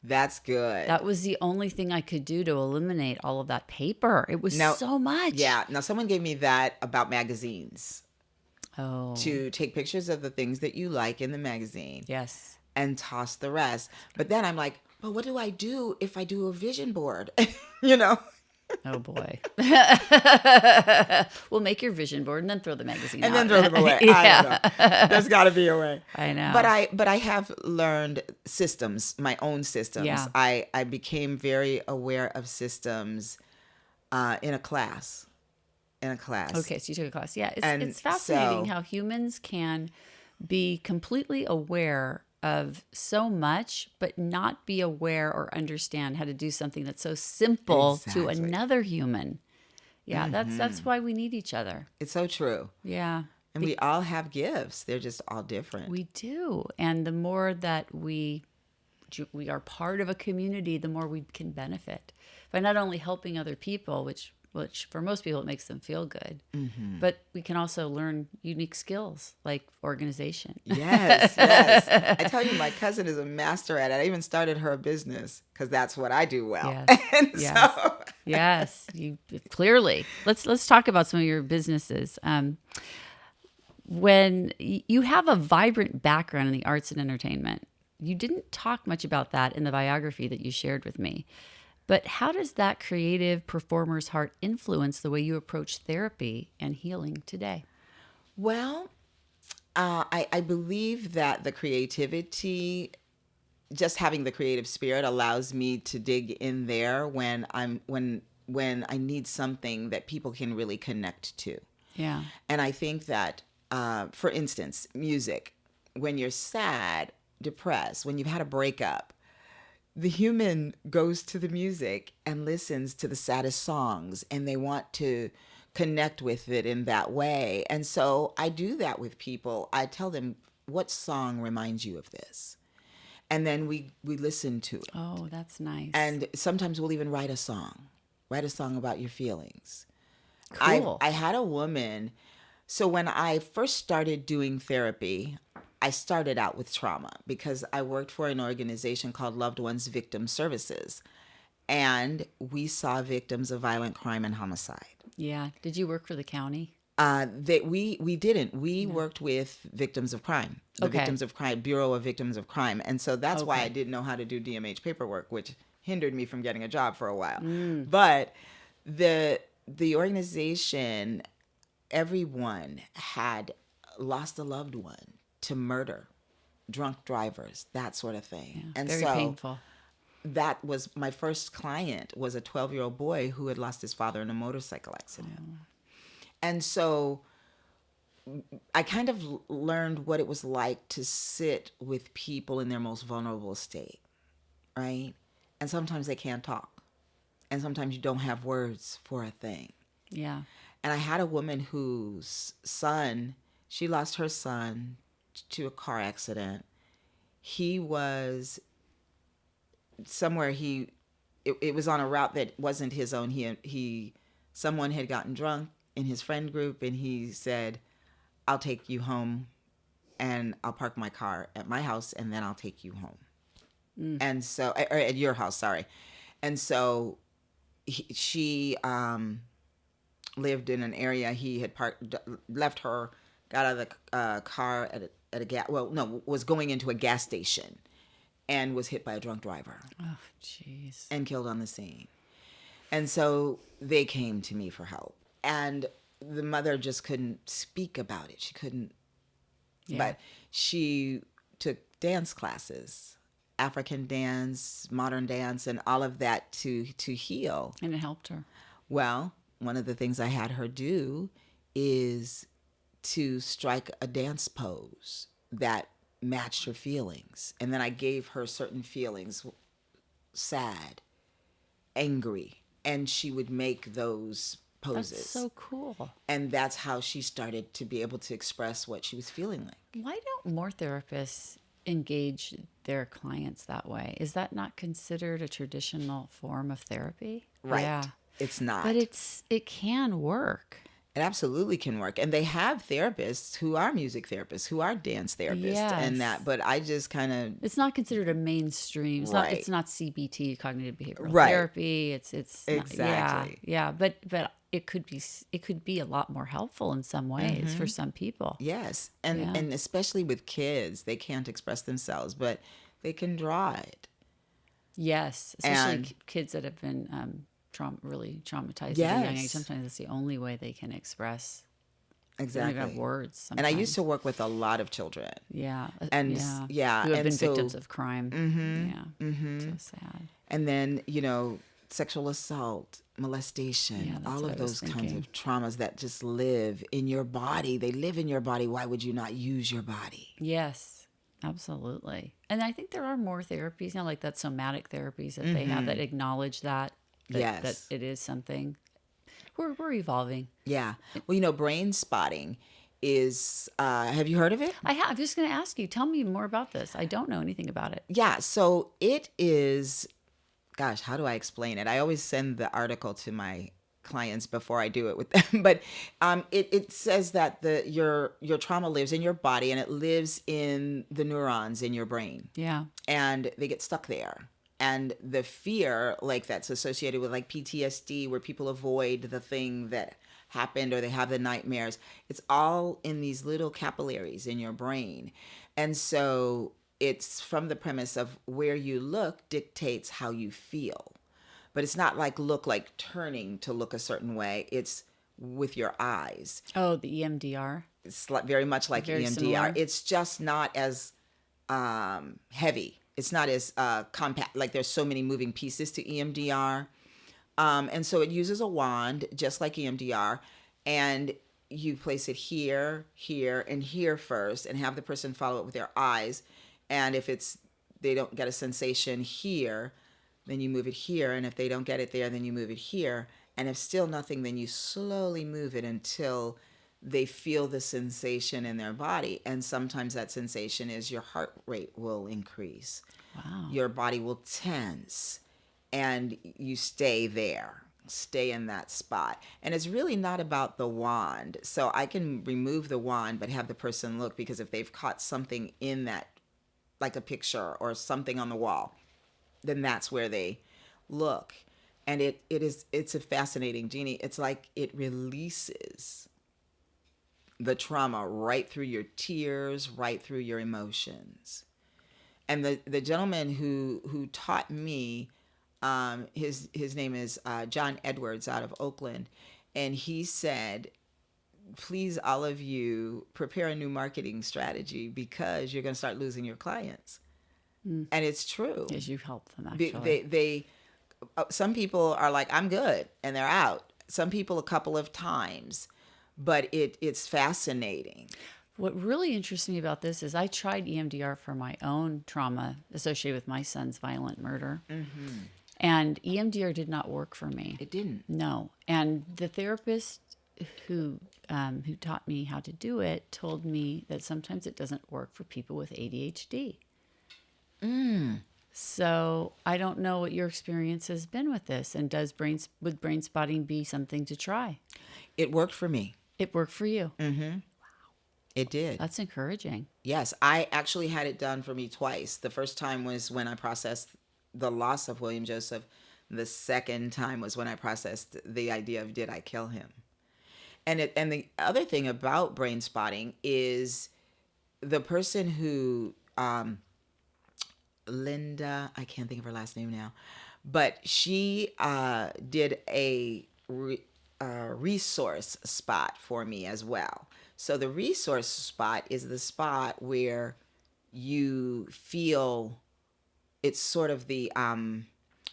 That's good. That was the only thing I could do to eliminate all of that paper. It was so much. Yeah. Now, someone gave me that about magazines. Oh. To take pictures of the things that you like in the magazine. Yes. And toss the rest. But then I'm like, but what do I do if I do a vision board? You know? Oh, boy. We'll make your vision board and then throw the magazine out. And then throw them away. Yeah. I don't know. There's got to be a way. I know. But I have learned systems, my own systems. Yeah. I became very aware of systems in a class. Okay, so you took a class. Yeah, it's fascinating how humans can be completely aware of so much, but not be aware or understand how to do something that's so simple to another human. Yeah, that's why we need each other. It's so true. Yeah. And we all have gifts. They're just all different. We do. And the more that we are part of a community, the more we can benefit by not only helping other people, which for most people, it makes them feel good. Mm-hmm. But we can also learn unique skills like organization. Yes, yes. I tell you, my cousin is a master at it. I even started her a business because that's what I do well. Yes, yes. You clearly. Let's talk about some of your businesses. When you have a vibrant background in the arts and entertainment, you didn't talk much about that in the biography that you shared with me. But how does that creative performer's heart influence the way you approach therapy and healing today? Well, I believe that the creativity, just having the creative spirit, allows me to dig in there when I need something that people can really connect to. Yeah. And I think that, for instance, music, when you're sad, depressed, when you've had a breakup, the human goes to the music and listens to the saddest songs, and they want to connect with it in that way. And so I do that with people. I tell them, what song reminds you of this? And then we listen to it. Oh, that's nice. And sometimes we'll even write a song about your feelings. Cool. I had a woman. So when I first started doing therapy, I started out with trauma because I worked for an organization called Loved Ones Victim Services. And we saw victims of violent crime and homicide. Yeah. Did you work for the county? We didn't. We worked with victims of crime, the Victims of Crime Bureau of Victims of Crime, and so that's why I didn't know how to do DMH paperwork, which hindered me from getting a job for a while. But the organization, everyone had lost a loved one to murder, drunk drivers, that sort of thing, and Very so painful. that was my first client. Was a 12-year-old boy who had lost his father in a motorcycle accident. And so I kind of learned what it was like to sit with people in their most vulnerable state, right? And sometimes they can't talk. And sometimes you don't have words for a thing. Yeah. And I had a woman whose son, she lost her son to a car accident. He was somewhere, it was on a route that wasn't his own. Someone had gotten drunk in his friend group, and he said, I'll take you home and I'll park my car at my house and then I'll take you home. And so, or at your house, sorry. And so she lived in an area. He had left her, got out of the car at a was going into a gas station and was hit by a drunk driver. Oh, jeez. And killed on the scene. And so they came to me for help. And the mother just couldn't speak about it. She couldn't. Yeah. But she took dance classes, African dance, modern dance, and all of that to heal. And it helped her. Well, one of the things I had her do is to strike a dance pose that matched her feelings. And then I gave her certain feelings, sad, angry, and she would make those poses. That's so cool. And that's how she started to be able to express what she was feeling like. Why don't more therapists engage their clients that way? Is that not considered a traditional form of therapy? Right. Yeah. It's not. But it can work. It absolutely can work. And they have therapists who are music therapists, who are dance therapists and that. But I just kind of... It's not considered a mainstream. It's not CBT, cognitive behavioral therapy. It's exactly. Yeah. But it could be a lot more helpful in some ways for some people. Yes. And especially with kids, they can't express themselves, but they can draw it. Yes. Especially kids that have been really traumatized at a young age. Sometimes it's the only way they can express. Exactly. They don't have words sometimes. And I used to work with a lot of children. Yeah. And who have been victims of crime. So sad. And then, sexual assault, molestation, all of those kinds of traumas that just live in your body. They live in your body. Why would you not use your body? Yes, absolutely. And I think there are more therapies now, like that somatic therapies that they have that acknowledge that it is something. We're evolving. Yeah. Well, brain spotting is, have you heard of it? I have. I'm just going to ask you, tell me more about this. I don't know anything about it. Yeah. So it is, gosh, how do I explain it? I always send the article to my clients before I do it with them. But it says that your trauma lives in your body and it lives in the neurons in your brain. Yeah. And they get stuck there. And the fear, like that's associated with like PTSD, where people avoid the thing that happened or they have the nightmares, it's all in these little capillaries in your brain. And so it's from the premise of where you look dictates how you feel. But it's not like turning to look a certain way. It's with your eyes. Oh, the EMDR? It's very much like EMDR. Similar. It's just not as heavy. It's not as compact, like there's so many moving pieces to EMDR. And so it uses a wand, just like EMDR, and you place it here, here, and here first, and have the person follow it with their eyes. And if they don't get a sensation here, then you move it here. And if they don't get it there, then you move it here. And if still nothing, then you slowly move it until they feel the sensation in their body. And sometimes that sensation is your heart rate will increase. Wow. Your body will tense, and you stay there. Stay in that spot. And it's really not about the wand. So I can remove the wand, but have the person look, because if they've caught something in that, like a picture or something on the wall, then that's where they look. And it's a fascinating, Jeannie. It's like it releases the trauma right through your tears, right through your emotions. And the gentleman who taught me, his name is John Edwards out of Oakland, and he said, please, all of you, prepare a new marketing strategy, because you're going to start losing your clients. And it's true. As you help them, actually. They some people are like, I'm good, and they're out. Some people a couple of times, but it's fascinating. What really interests me about this is I tried EMDR for my own trauma associated with my son's violent murder. Mm-hmm. And EMDR did not work for me. It didn't. No. And the therapist who taught me how to do it told me that sometimes it doesn't work for people with ADHD. So I don't know what your experience has been with this. And would brain spotting be something to try? It worked for me. It worked for you. Mm-hmm. Wow. It did. That's encouraging. Yes, I actually had it done for me twice. The first time was when I processed the loss of William Joseph. The second time was when I processed the idea of, did I kill him? And the other thing about brain spotting is the person who, Linda, I can't think of her last name now, but she did a resource spot for me as well. So the resource spot is the spot where you feel it's sort of the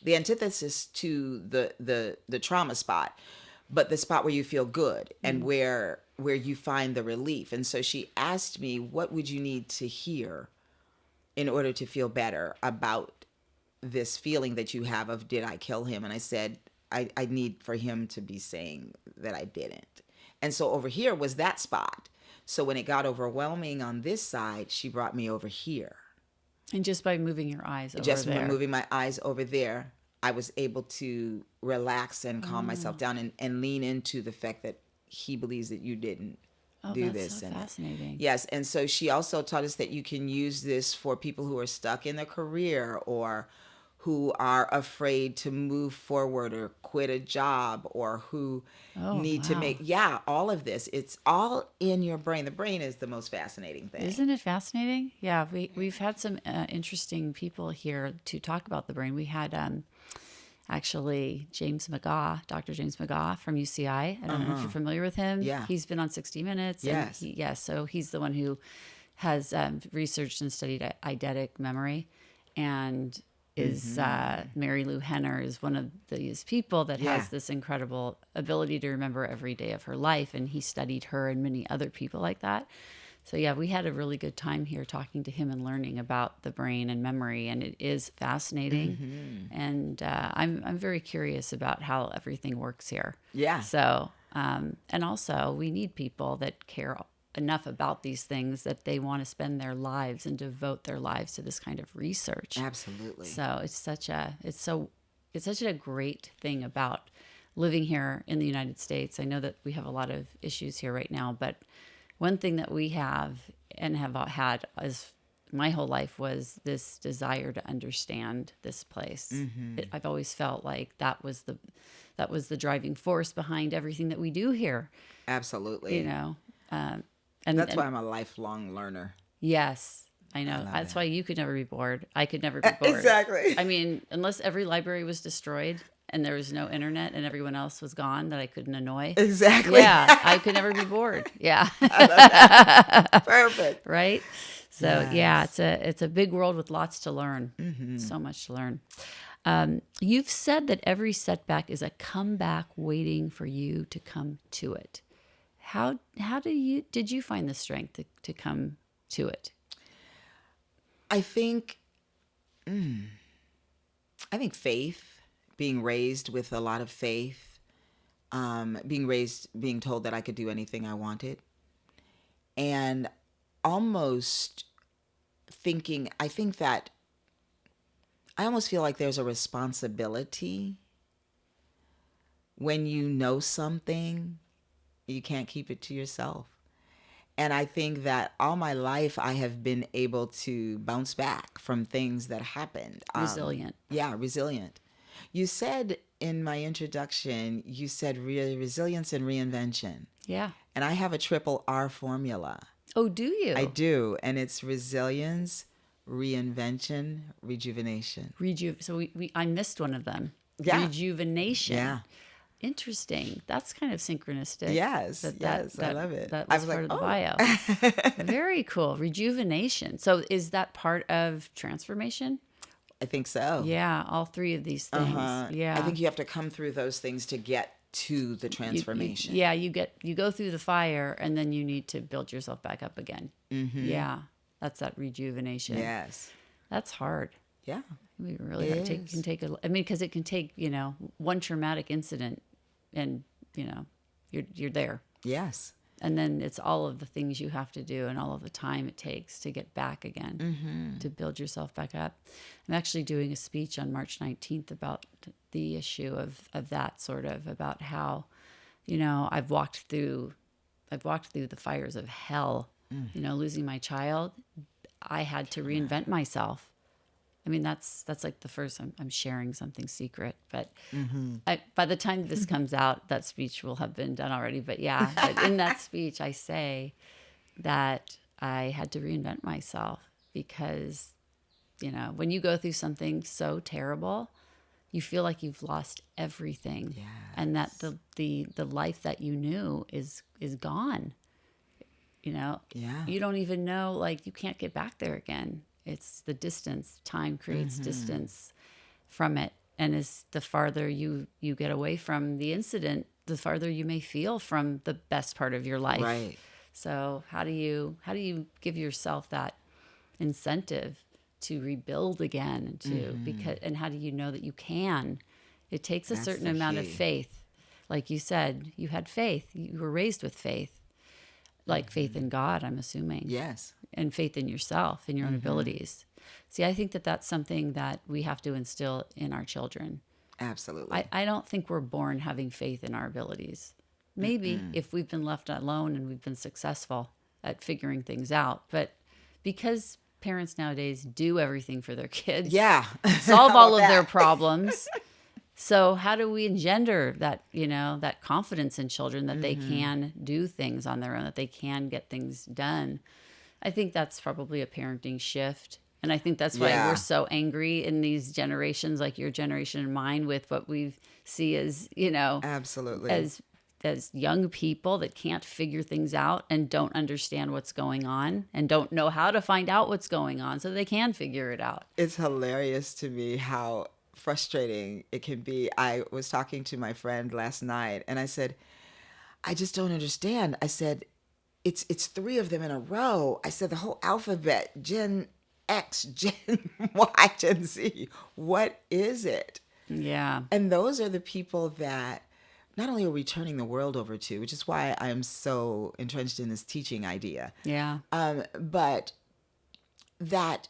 antithesis to the trauma spot, but the spot where you feel good and where you find the relief. And so she asked me, what would you need to hear in order to feel better about this feeling that you have of, did I kill him? And I said, I need for him to be saying that I didn't. And so over here was that spot. So when it got overwhelming on this side, she brought me over here. And just by moving your eyes over just there. By moving my eyes over there, I was able to relax and calm myself down and lean into the fact that he believes that you didn't do this. So fascinating. Yes. And so she also taught us that you can use this for people who are stuck in their career or who are afraid to move forward or quit a job or who need to make, all of this. It's all in your brain. The brain is the most fascinating thing. Isn't it fascinating? Yeah, we've had some interesting people here to talk about the brain. We had actually James McGaugh, Dr. James McGaugh from UCI. I don't know if you're familiar with him. Yeah. He's been on 60 Minutes. Yes. And so he's the one who has researched and studied eidetic memory, and is Mary Lou Henner is one of these people that has this incredible ability to remember every day of her life, and he studied her and many other people like that. So we had a really good time here talking to him and learning about the brain and memory, and it is fascinating. And I'm very curious about how everything works here. Yeah. So and also we need people that care enough about these things that they want to spend their lives and devote their lives to this kind of research. Absolutely. So it's such a great thing about living here in the United States. I know that we have a lot of issues here right now, but one thing that we have and have had as my whole life was this desire to understand this place. I've always felt like that was the driving force behind everything that we do here. Absolutely. And that's why I'm a lifelong learner. Yes, I know. That's why you could never be bored. I could never be bored. Exactly. I mean, unless every library was destroyed and there was no internet and everyone else was gone that I couldn't annoy. Exactly. Yeah, I could never be bored. Yeah. Perfect. Right? So, it's a big world with lots to learn. So much to learn. You've said that every setback is a comeback waiting for you to come to it. How did you find the strength to come to it? I think faith, being raised with a lot of faith, being told that I could do anything I wanted, and almost I think that I almost feel like there's a responsibility when you know something, you can't keep it to yourself. And I think that all my life I have been able to bounce back from things that happened. Resilient. Yeah, resilient. You said in my introduction, you said resilience and reinvention. Yeah. And I have a triple R formula. Oh, do you? I do. And it's resilience, reinvention, rejuvenation. So I missed one of them. Yeah. Rejuvenation. Yeah. Interesting. That's kind of synchronistic. Yes. I love it. That was part of the bio. Very cool. Rejuvenation. So is that part of transformation? I think so. Yeah, all three of these things. Yeah. I think you have to come through those things to get to the transformation. You go through the fire and then you need to build yourself back up again. Mm-hmm. Yeah. That's that rejuvenation. Yes. That's hard. Yeah. We really can take because it can take, one traumatic incident and, you're there. Yes. And then it's all of the things you have to do and all of the time it takes to get back again, to build yourself back up. I'm actually doing a speech on March 19th about the issue of that sort of, about how, I've walked through the fires of hell, losing my child. I had to reinvent myself. I mean, that's like the first, I'm sharing something secret, but by the time this comes out, that speech will have been done already. But yeah, but in that speech, I say that I had to reinvent myself because, when you go through something so terrible, you feel like you've lost everything. Yes. And that the life that you knew is gone. Yeah. You don't even know, like, you can't get back there again. It's the distance. Time creates distance from it. And as the farther you get away from the incident, the farther you may feel from the best part of your life. Right. So how do you give yourself that incentive to rebuild again and how do you know that you can? It takes a certain amount of faith. Like you said, you had faith. You were raised with faith. Like faith in God, I'm assuming. Yes. And faith in yourself and your own abilities. See, I think that that's something that we have to instill in our children. Absolutely. I don't think we're born having faith in our abilities. Maybe if we've been left alone and we've been successful at figuring things out. But because parents nowadays do everything for their kids. Yeah. Solve all of their problems. So how do we engender that, that confidence in children that they can do things on their own, that they can get things done? I think that's probably a parenting shift. And I think that's why we're so angry in these generations, like your generation and mine, with what we see as, absolutely, as young people that can't figure things out and don't understand what's going on and don't know how to find out what's going on so they can figure it out. It's hilarious to me how frustrating it can be. I was talking to my friend last night and I said, I just don't understand. I said, it's three of them in a row. I said, the whole alphabet, Gen X, Gen Y, Gen Z. What is it? Yeah. And those are the people that not only are we turning the world over to, which is why I am so entrenched in this teaching idea. Yeah. But that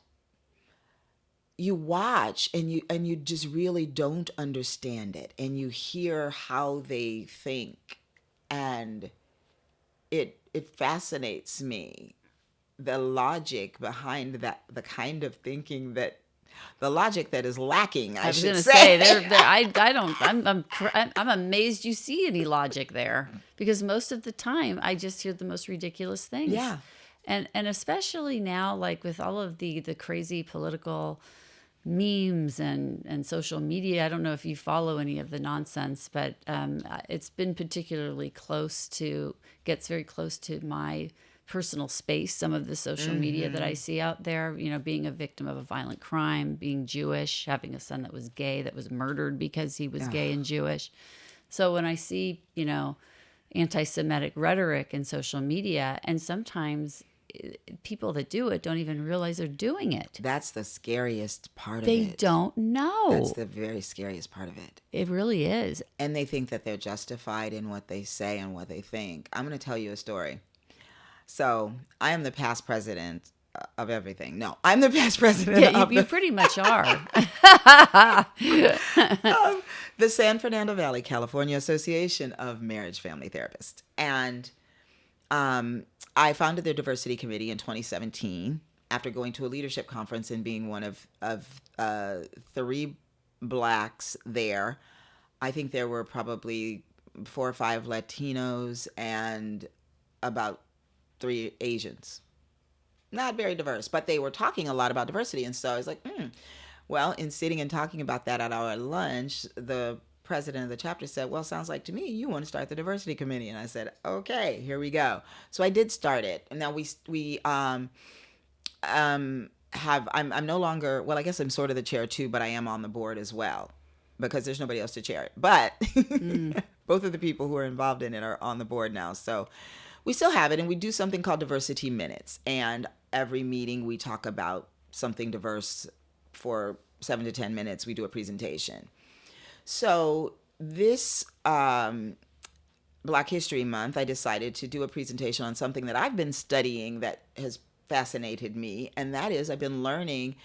you watch and you just really don't understand it, and you hear how they think, and it fascinates me, the logic behind that, the kind of thinking that, the logic that is lacking. I was going to say, I'm amazed you see any logic there, because most of the time I just hear the most ridiculous things. Yeah. And especially now, like with all of the crazy political memes and social media. I don't know if you follow any of the nonsense, but it's been particularly gets very close to my personal space, some of the social media that I see out there, being a victim of a violent crime, being Jewish, having a son that was gay, that was murdered because he was gay and Jewish. So when I see, anti-Semitic rhetoric in social media, and sometimes people that do it don't even realize they're doing it. That's the scariest part of They it. don't know. That's the very scariest part of it. It really is. And they think that they're justified in what they say and what they think. I'm going to tell you a story. So I am the past president of everything. No, I'm the past president of you pretty much are. the San Fernando Valley, California Association of Marriage Family Therapists. And I founded their diversity committee in 2017 after going to a leadership conference and being one of 3 Blacks there. I think there were probably 4 or 5 Latinos and about 3 Asians. Not very diverse, but they were talking a lot about diversity. And so I was like, Well, in sitting and talking about that at our lunch, the president of the chapter said, well, sounds like to me you want to start the diversity committee. And I said, okay, here we go. So I did start it. And now I'm no longer, well, I guess I'm sort of the chair too, but I am on the board as well because there's nobody else to chair it. But both of the people who are involved in it are on the board now. So we still have it, and we do something called Diversity Minutes. And every meeting we talk about something diverse for 7 to 10 minutes. We do a presentation. So this Black History Month, I decided to do a presentation on something that I've been studying that has fascinated me. And that is, I've been learning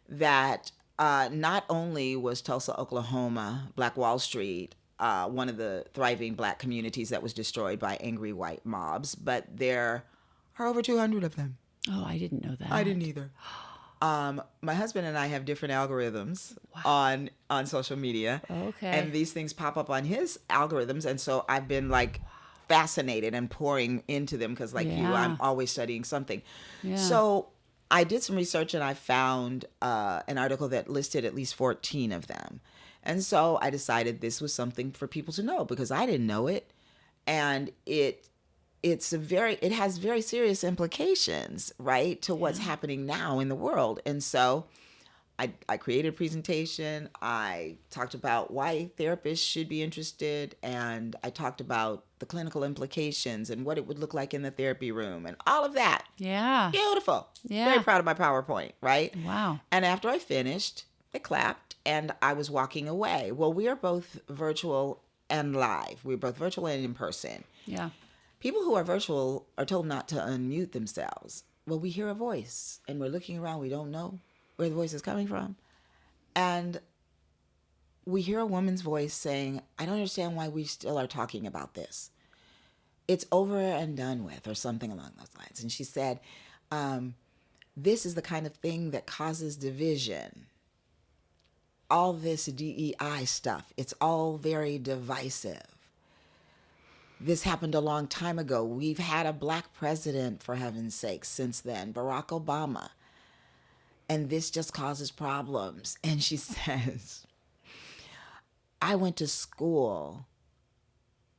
that not only was Tulsa, Oklahoma, Black Wall Street, one of the thriving Black communities that was destroyed by angry white mobs, but there are over 200 of them. Oh, I didn't know that. I didn't either. My husband and I have different algorithms on social media. Okay. And these things pop up on his algorithms. And so I've been like fascinated and pouring into them because like you, I'm always studying something. Yeah. So I did some research and I found an article that listed at least 14 of them. And so I decided this was something for people to know because I didn't know it. And it has very serious implications, right, to what's happening now in the world. And so I created a presentation. I talked about why therapists should be interested, and I talked about the clinical implications and what it would look like in the therapy room and all of that. Yeah. Beautiful. Yeah. Very proud of my PowerPoint, right? Wow. And after I finished, they clapped, and I was walking away. Well, we are both virtual and live. We're both virtual and in person. Yeah. People who are virtual are told not to unmute themselves. Well, we hear a voice and we're looking around. We don't know where the voice is coming from. And we hear a woman's voice saying, I don't understand why we still are talking about this. It's over and done with, or something along those lines. And she said, this is the kind of thing that causes division. All this DEI stuff, it's all very divisive. This happened a long time ago. We've had a Black president, for heaven's sake, since then, Barack Obama. And this just causes problems. And she says, I went to school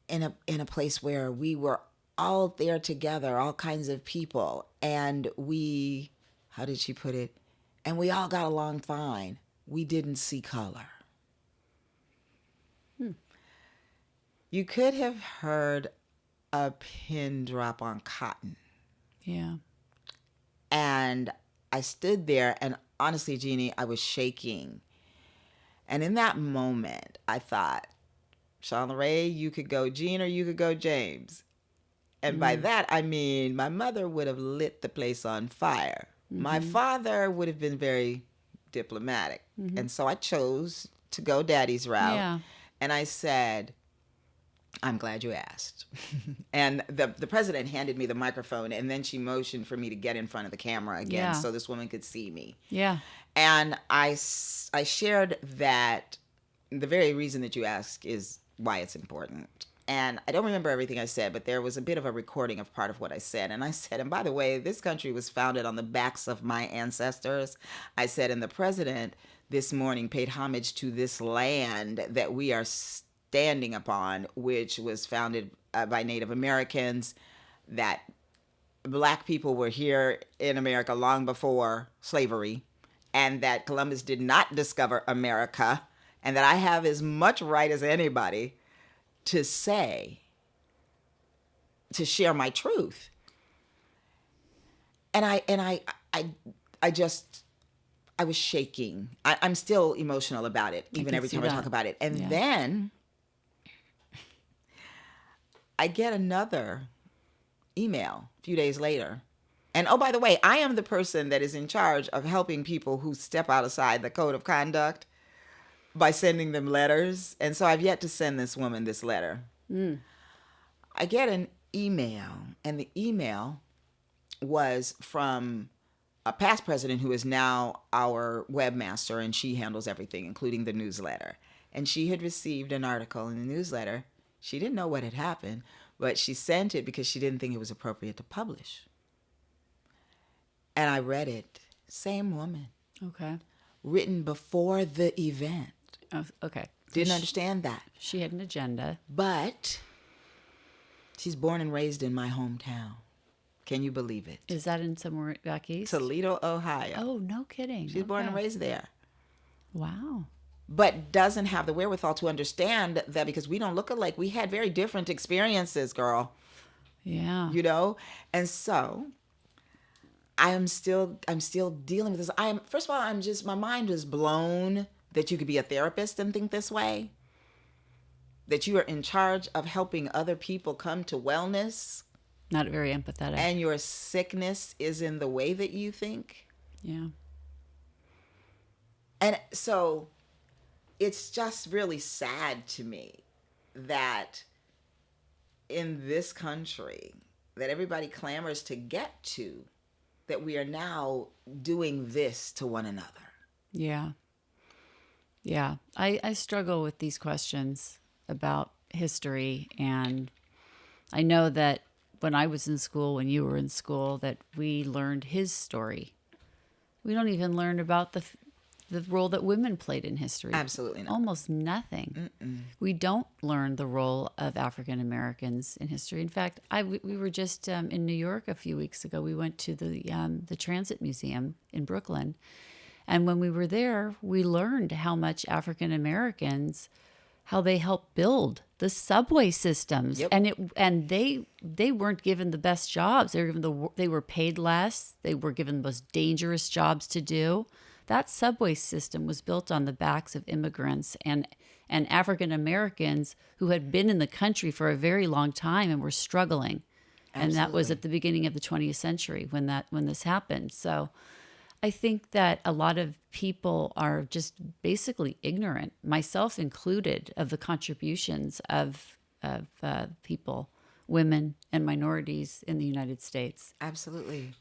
in a place where we were all there together, all kinds of people. And we, how did she put it? And we all got along fine. We didn't see color. You could have heard a pin drop on cotton. Yeah. And I stood there, and honestly, Jeannie, I was shaking. And in that moment, I thought, Shawn, LaRe, you could go Jeanne or you could go James. And by that, I mean, my mother would have lit the place on fire. My father would have been very diplomatic. And so I chose to go daddy's route. Yeah. And I said, I'm glad you asked. And the president handed me the microphone, and then she motioned for me to get in front of the camera again so this woman could see me. Yeah. And I shared that the very reason that you ask is why it's important. And I don't remember everything I said, but there was a bit of a recording of part of what I said. And I said, and by the way, this country was founded on the backs of my ancestors. I said, and the president this morning paid homage to this land that we are standing upon, which was founded by Native Americans, that Black people were here in America long before slavery, and that Columbus did not discover America, and that I have as much right as anybody to say, to share my truth. And I just, I was shaking. I'm still emotional about it, even every time I talk about it. And then I get another email a few days later. And oh, by the way, I am the person that is in charge of helping people who step outside the code of conduct by sending them letters. And so I've yet to send this woman this letter. I get an email, and the email was from a past president who is now our webmaster, and she handles everything, including the newsletter. And she had received an article in the newsletter. She didn't know what had happened, but she sent it because she didn't think it was appropriate to publish. And I read it. Same woman. Okay. Written before the event. Oh, okay. Didn't understand that. She had an agenda. But she's born and raised in my hometown. Can you believe it? Is that in somewhere back east? Toledo, Ohio. Oh, no kidding. She's born and raised there. Wow. But doesn't have the wherewithal to understand that, because we don't look alike. We had very different experiences, girl. Yeah. You know? And so I'm still dealing with this. First of all, my mind is blown that you could be a therapist and think this way. That you are in charge of helping other people come to wellness. Not very empathetic. And your sickness is in the way that you think. Yeah. And so it's just really sad to me that in this country that everybody clamors to get to, that we are now doing this to one another. Yeah. Yeah. I struggle with these questions about history, and I know that when I was in school, when you were in school, that we learned his story. We don't even learn about the role that women played in history. Absolutely not. Almost nothing. Mm-mm. We don't learn the role of African Americans in history. In fact, we were just in New York a few weeks ago. We went to the Transit Museum in Brooklyn, and when we were there, we learned how much African Americans, how they helped build the subway systems. Yep. And they weren't given the best jobs. They were paid less. They were given the most dangerous jobs to do. That subway system was built on the backs of immigrants and African Americans who had been in the country for a very long time and were struggling. Absolutely. And that was at the beginning of the 20th century when this happened. So I think that a lot of people are just basically ignorant, myself included, of the contributions of people, women and minorities in the United States. Absolutely.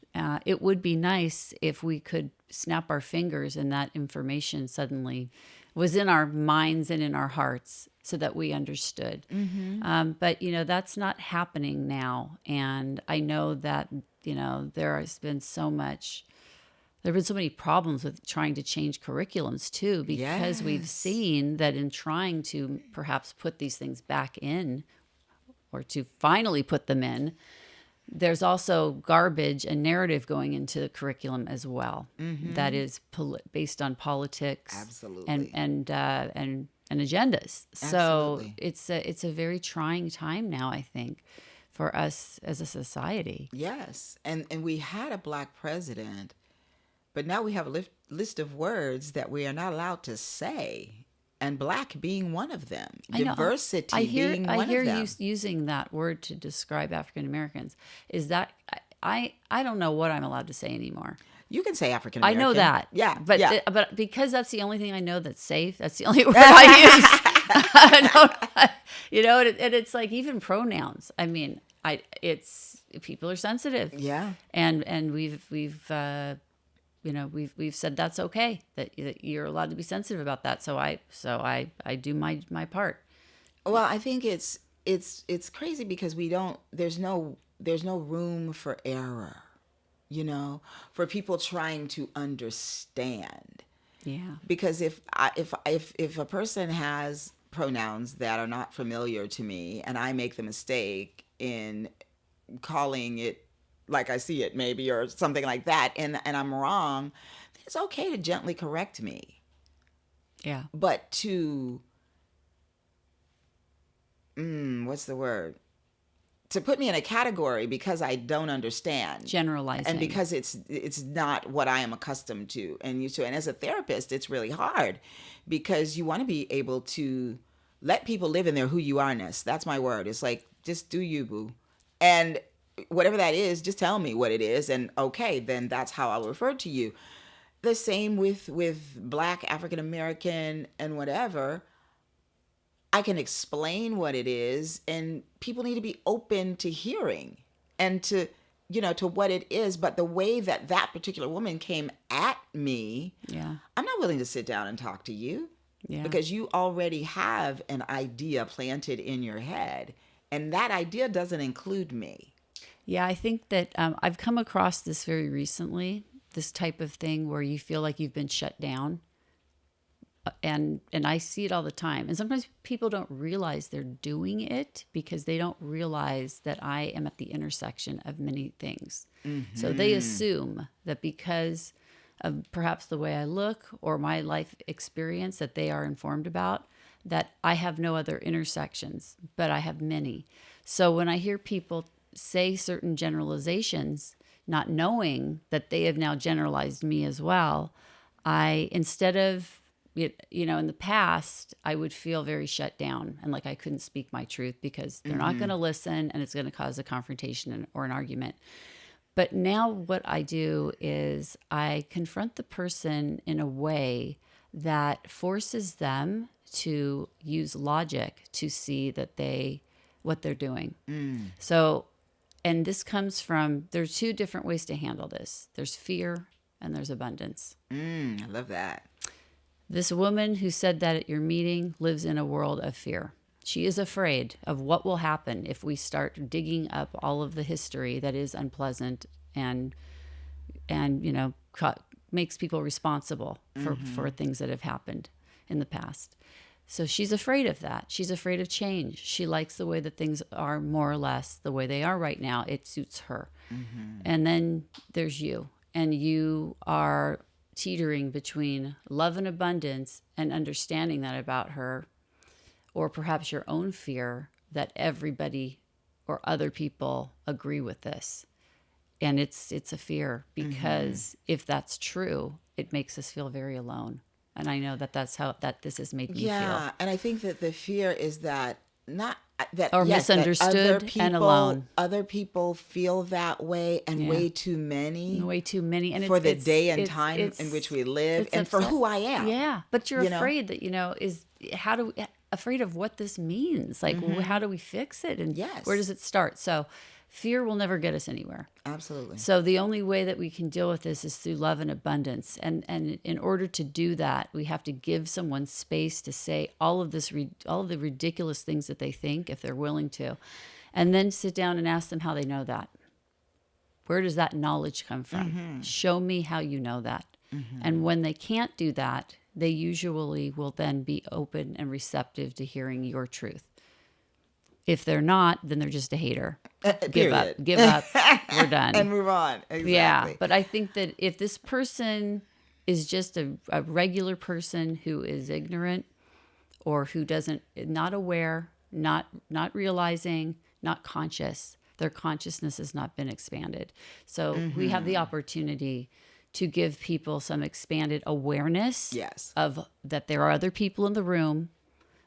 It would be nice if we could snap our fingers and that information suddenly was in our minds and in our hearts so that we understood. Mm-hmm. But, that's not happening now. And I know that, there has been so many problems with trying to change curriculums too, because we've seen that in trying to perhaps put these things back in, or to finally put them in, there's also garbage and narrative going into the curriculum as well. Mm-hmm. That is based on politics. Absolutely. and agendas. Absolutely. So it's a very trying time now, I think, for us as a society. Yes. And we had a Black president, but now we have a list of words that we are not allowed to say, and Black being one of them. Diversity being one of them. I hear you using that word to describe African Americans. Is that I don't know what I'm allowed to say anymore. You can say African American. I know that. Yeah. But because that's the only thing I know that's safe, that's the only word I use. And it's like even pronouns. I mean, people are sensitive. Yeah. And we've said that's okay, that you're allowed to be sensitive about that. So I do my part. Well, I think it's crazy because there's no room for error, for people trying to understand. Yeah. Because if a person has pronouns that are not familiar to me and I make the mistake in calling it like I see it maybe, or something like that, and I'm wrong, it's okay to gently correct me. Yeah. But to, what's the word? to put me in a category because I don't understand. Generalizing. And because it's not what I am accustomed to and used to. And as a therapist, it's really hard because you want to be able to let people live in their who you are-ness. That's my word. It's like, just do you, boo. And whatever that is, just tell me what it is. And okay, then that's how I'll refer to you. The same with Black, African American, and whatever. I can explain what it is, and people need to be open to hearing and to, to what it is. But the way that particular woman came at me, I'm not willing to sit down and talk to you because you already have an idea planted in your head, and that idea doesn't include me. Yeah, I think that I've come across this very recently, this type of thing where you feel like you've been shut down. And I see it all the time. And sometimes people don't realize they're doing it because they don't realize that I am at the intersection of many things. Mm-hmm. So they assume that because of perhaps the way I look or my life experience that they are informed about, that I have no other intersections, but I have many. So when I hear people say certain generalizations, not knowing that they have now generalized me as well, instead of in the past, I would feel very shut down and like I couldn't speak my truth because they're not going to listen and it's going to cause a confrontation or an argument. But now what I do is I confront the person in a way that forces them to use logic to see that what they're doing. So, and this comes from, there's two different ways to handle this. There's fear and there's abundance. I love that. This woman who said that at your meeting lives in a world of fear. She is afraid of what will happen if we start digging up all of the history that is unpleasant and makes people responsible for things that have happened in the past. So she's afraid of that. She's afraid of change. She likes the way that things are more or less the way they are right now. It suits her. Mm-hmm. And then there's you. And you are teetering between love and abundance and understanding that about her, or perhaps your own fear that everybody or other people agree with this. And it's a fear because if that's true, it makes us feel very alone. And I know that's how this has made me feel. Yeah, and I think that the fear is that misunderstood that other people, and alone. Other people feel that way, and way too many, and for the day and time in which we live, and for who I am. Yeah, but you're afraid that afraid of what this means. Like, how do we fix it, and where does it start? So, fear will never get us anywhere. Absolutely. So the only way that we can deal with this is through love and abundance. And in order to do that, we have to give someone space to say all of the ridiculous things that they think, if they're willing to, and then sit down and ask them how they know that. Where does that knowledge come from? Show me how you know that. And when they can't do that, they usually will then be open and receptive to hearing your truth. If they're not, then they're just a hater. Give up. We're done. And move on. Exactly. Yeah. But I think that if this person is just a regular person who is ignorant or who not aware, not realizing, not conscious, their consciousness has not been expanded. So we have the opportunity to give people some expanded awareness of that there are other people in the room,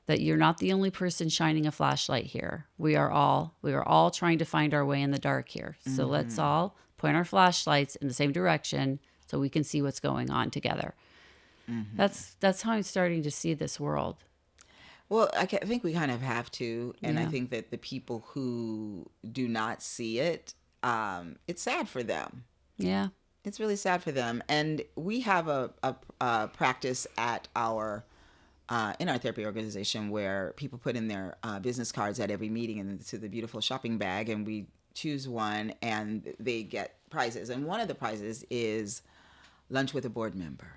that you're not the only person shining a flashlight here. We are all trying to find our way in the dark here. So let's all point our flashlights in the same direction so we can see what's going on together. That's how I'm starting to see this world. Well, I think we kind of have to. And I think that the people who do not see it, it's sad for them. Yeah. It's really sad for them. And we have a practice at in our therapy organization where people put in their business cards at every meeting into the beautiful shopping bag, and we choose one and they get prizes. And one of the prizes is lunch with a board member.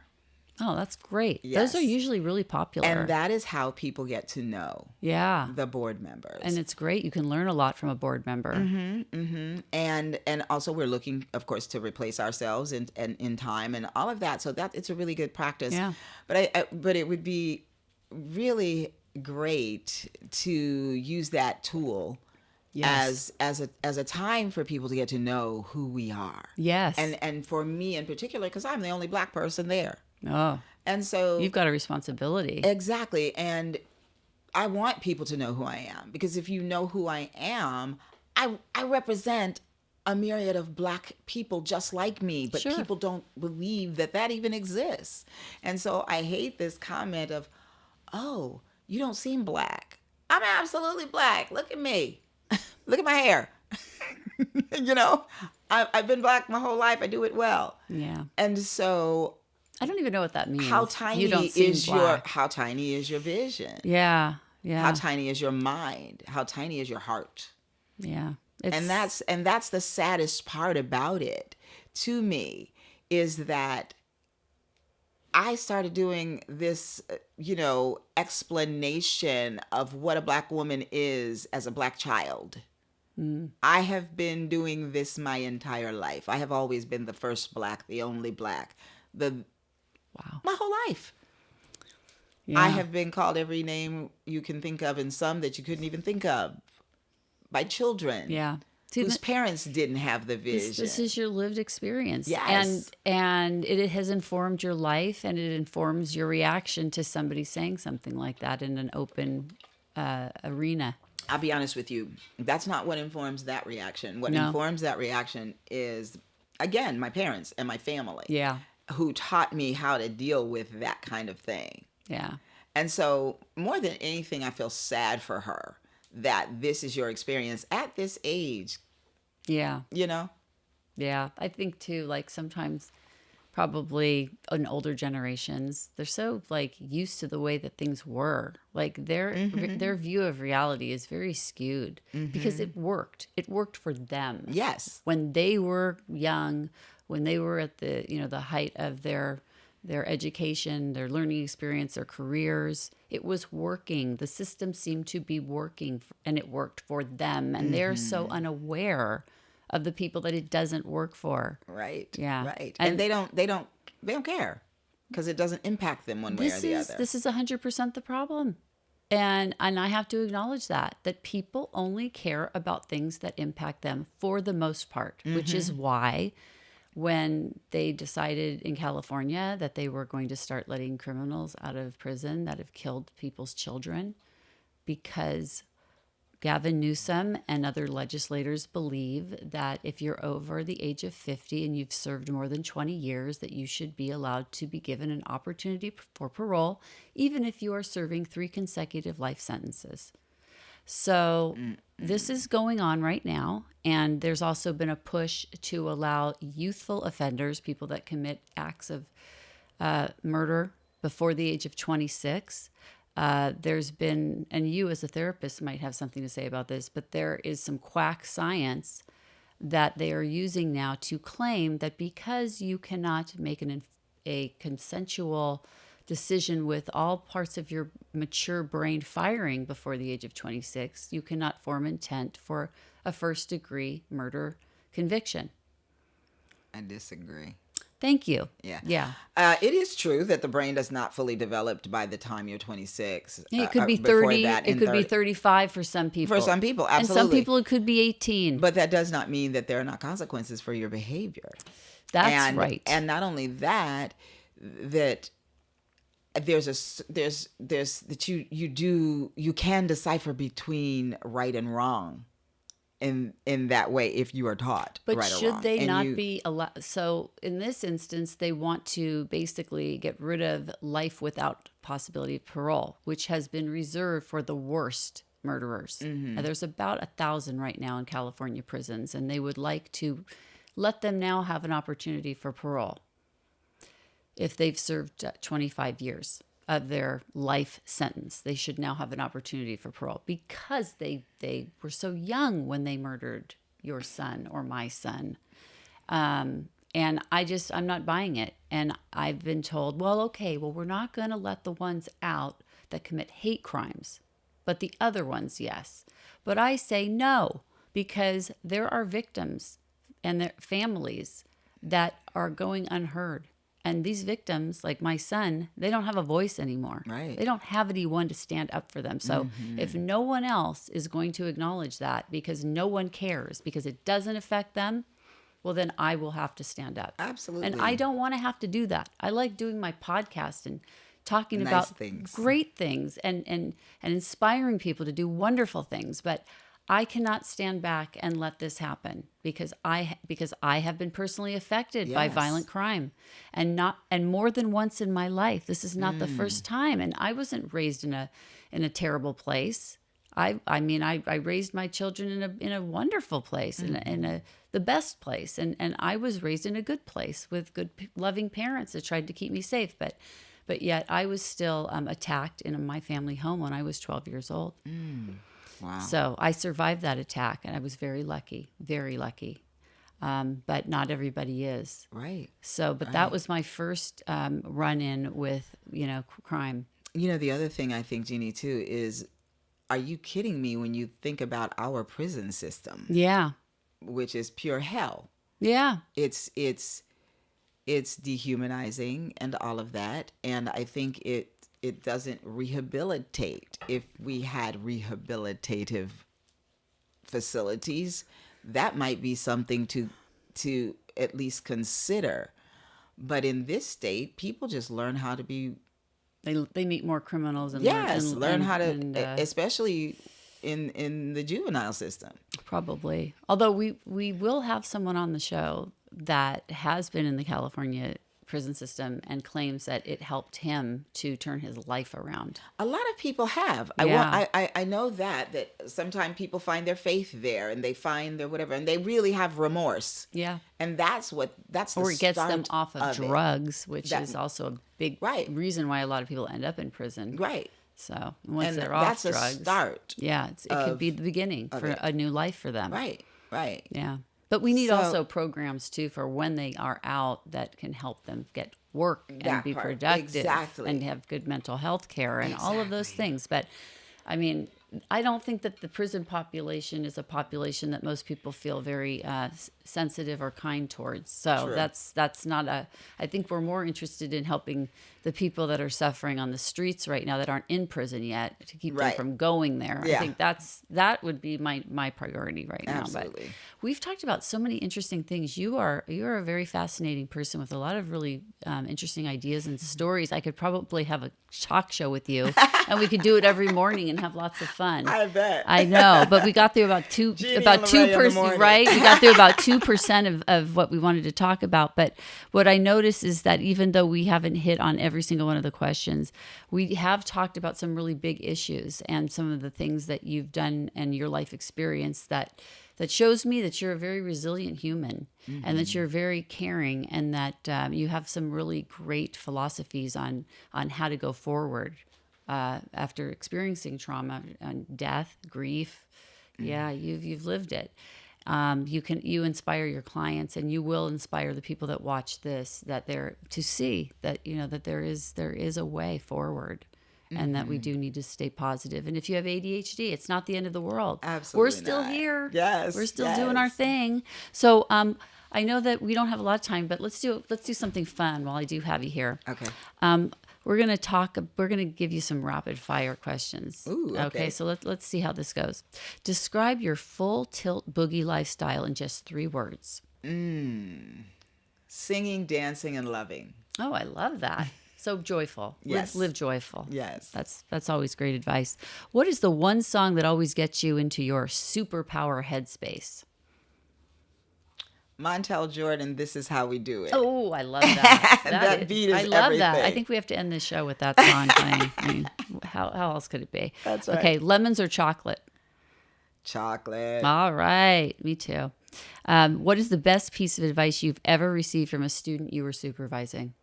Oh, that's great. Yes. Those are usually really popular. And that is how people get to know the board members. And it's great. You can learn a lot from a board member. And also we're looking, of course, to replace ourselves and in time and all of that. So that it's a really good practice. Yeah. But it would be really great to use that tool Yes. as a time for people to get to know who we are. Yes. And for me in particular, because I'm the only Black person there. Oh, And so you've got a responsibility. exactly. And I want people to know who I am, because if you know who I am, I represent a myriad of Black people just like me, but Sure. people don't believe that that even exists. And so I hate this comment of, oh, you don't seem Black. I'm absolutely Black. Look at me. Look at my hair. You know, I've been Black my whole life. I do it well. Yeah. And so I don't even know what that means. how tiny you don't seem is Black. how tiny is your vision? Yeah. Yeah. How tiny is your mind? How tiny is your heart? Yeah. And that's the saddest part about it to me, is that I started doing this, explanation of what a Black woman is as a Black child. I have been doing this my entire life. I have always been the first Black, the only Black, Wow. my whole life. Yeah. I have been called every name you can think of, and some that you couldn't even think of, by children. Yeah. Whose parents didn't have the vision. This is your lived experience. Yes. And it has informed your life, and it informs your reaction to somebody saying something like that in an open arena. I'll be honest with you. That's not what informs that reaction. What No. informs that reaction is, again, my parents and my family. Yeah. Who taught me how to deal with that kind of thing. Yeah. And so more than anything, I feel sad for her that this is your experience at this age, Yeah. you know? Yeah. I think too, like sometimes probably in older generations, they're so like used to the way that things were. Like their view of reality is very skewed because it worked. It worked for them. Yes. When they were young, when they were at the, the height of their education, their learning experience, their careers, it was working. The system seemed to be working, and it worked for them. And they're so unaware of the people that it doesn't work for. Right. Yeah. Right. And they don't care, because it doesn't impact them one way or the other. This is 100% the problem. And I have to acknowledge that people only care about things that impact them for the most part, which is why when they decided in California that they were going to start letting criminals out of prison that have killed people's children, because Gavin Newsom and other legislators believe that if you're over the age of 50 and you've served more than 20 years, that you should be allowed to be given an opportunity for parole, even if you are serving 3 consecutive life sentences. So this is going on right now. And there's also been a push to allow youthful offenders, people that commit acts of murder before the age of 26. There's been, and you as a therapist might have something to say about this, but there is some quack science that they are using now to claim that because you cannot make a consensual decision with all parts of your mature brain firing before the age of 26, you cannot form intent for a first-degree murder conviction. I disagree. Thank you. Yeah. Yeah. It is true that the brain is not fully developed by the time you're 26. It could be before 30. that, It could be 30. 35 for some people. For some people, And some absolutely. people, it could be 18. But that does not mean that there are not consequences for your behavior. That's right. And not only that, that there's that you can decipher between right and wrong in that way if you are taught But right or should wrong. they And not be allowed? So in this instance, they want to basically get rid of life without possibility of parole, which has been reserved for the worst murderers. And there's about 1,000 right now in California prisons, and they would like to let them now have an opportunity for parole if they've served 25 years of their life sentence. They should now have an opportunity for parole because they were so young when they murdered your son or my son. And I'm not buying it. And I've been told, well, we're not going to let the ones out that commit hate crimes, but the other ones, yes. But I say no, because there are victims and their families that are going unheard. And these victims, like my son, they don't have a voice anymore. Right. They don't have anyone to stand up for them. So if no one else is going to acknowledge that because no one cares, because it doesn't affect them, well, then I will have to stand up. Absolutely. And I don't want to have to do that. I like doing my podcast and talking Nice about things. great things and inspiring people to do wonderful things. But I cannot stand back and let this happen because I have been personally affected by Yes. violent crime, and more than once in my life. This is not the first time, and I wasn't raised in a terrible place. I mean I raised my children in a wonderful place, in the best place, and I was raised in a good place with good loving parents that tried to keep me safe, but yet I was still attacked in my family home when I was 12 years old. Wow. So I survived that attack, and I was very lucky, very lucky. But not everybody is. Right. So, but that was my first run-in with, crime. The other thing I think, Jeannie, too, is, are you kidding me when you think about our prison system, Yeah. which is pure hell? Yeah. It's dehumanizing and all of that. And I think it doesn't rehabilitate. If we had rehabilitative facilities, that might be something to at least consider. But in this state, people just learn how to be. They meet more criminals and learn how to, especially in the juvenile system. Probably. Although we will have someone on the show that has been in the California prison system and claims that it helped him to turn his life around. A lot of people have. Yeah. I know that sometimes people find their faith there, and they find their whatever, and they really have remorse. Yeah. And that's the Or it gets them start off of it. drugs, which is also a big Right. reason why a lot of people end up in prison. Right. So once And they're off that's drugs, a start. yeah, it could be the beginning for it. a new life for them. Right. Right. Yeah. But we need So- also programs too for when they are out that can help them get work and That be part. productive Exactly. and have good mental health care and all of those things. But I mean, I don't think that the prison population is a population that most people feel very sensitive or kind towards. So True. that's not I think we're more interested in helping the people that are suffering on the streets right now that aren't in prison yet to keep them Right. from going there. Yeah. I think that would be my priority right now. Absolutely. But we've talked about so many interesting things. You are a very fascinating person with a lot of really interesting ideas and stories. I could probably have a talk show with you, and we could do it every morning and have lots of fun. I bet. I know, but we got through about Jeanne and about LaRe in the 2%, morning. right? We got through about 2% of what we wanted to talk about. But what I noticed is that even though we haven't hit on every single one of the questions, we have talked about some really big issues and some of the things that you've done and your life experience that shows me that you're a very resilient human and that you're very caring and that you have some really great philosophies on how to go forward after experiencing trauma and death, grief. Yeah, you've lived it. You inspire your clients, and you will inspire the people that watch this to see that that there is a way forward. And that we do need to stay positive. And if you have ADHD, it's not the end of the world. Absolutely We're still not. here. Yes, We're still yes. doing our thing. So I know that we don't have a lot of time, but let's do something fun while I do have you here. Okay. We're gonna give you some rapid fire questions. Ooh, okay. So let's see how this goes. Describe your full tilt boogie lifestyle in just 3 words. Singing, dancing, and loving. Oh, I love that. So joyful. Yes. Live joyful. Yes. That's always great advice. What is the one song that always gets you into your superpower headspace? Montel Jordan, This Is How We Do It. Oh, I love that. That beat is I love that. I everything. think we have to end this show with that song playing. I mean, how else could it be? That's right. Okay, lemons or chocolate? Chocolate. All right, me too. What is the best piece of advice you've ever received from a student you were supervising?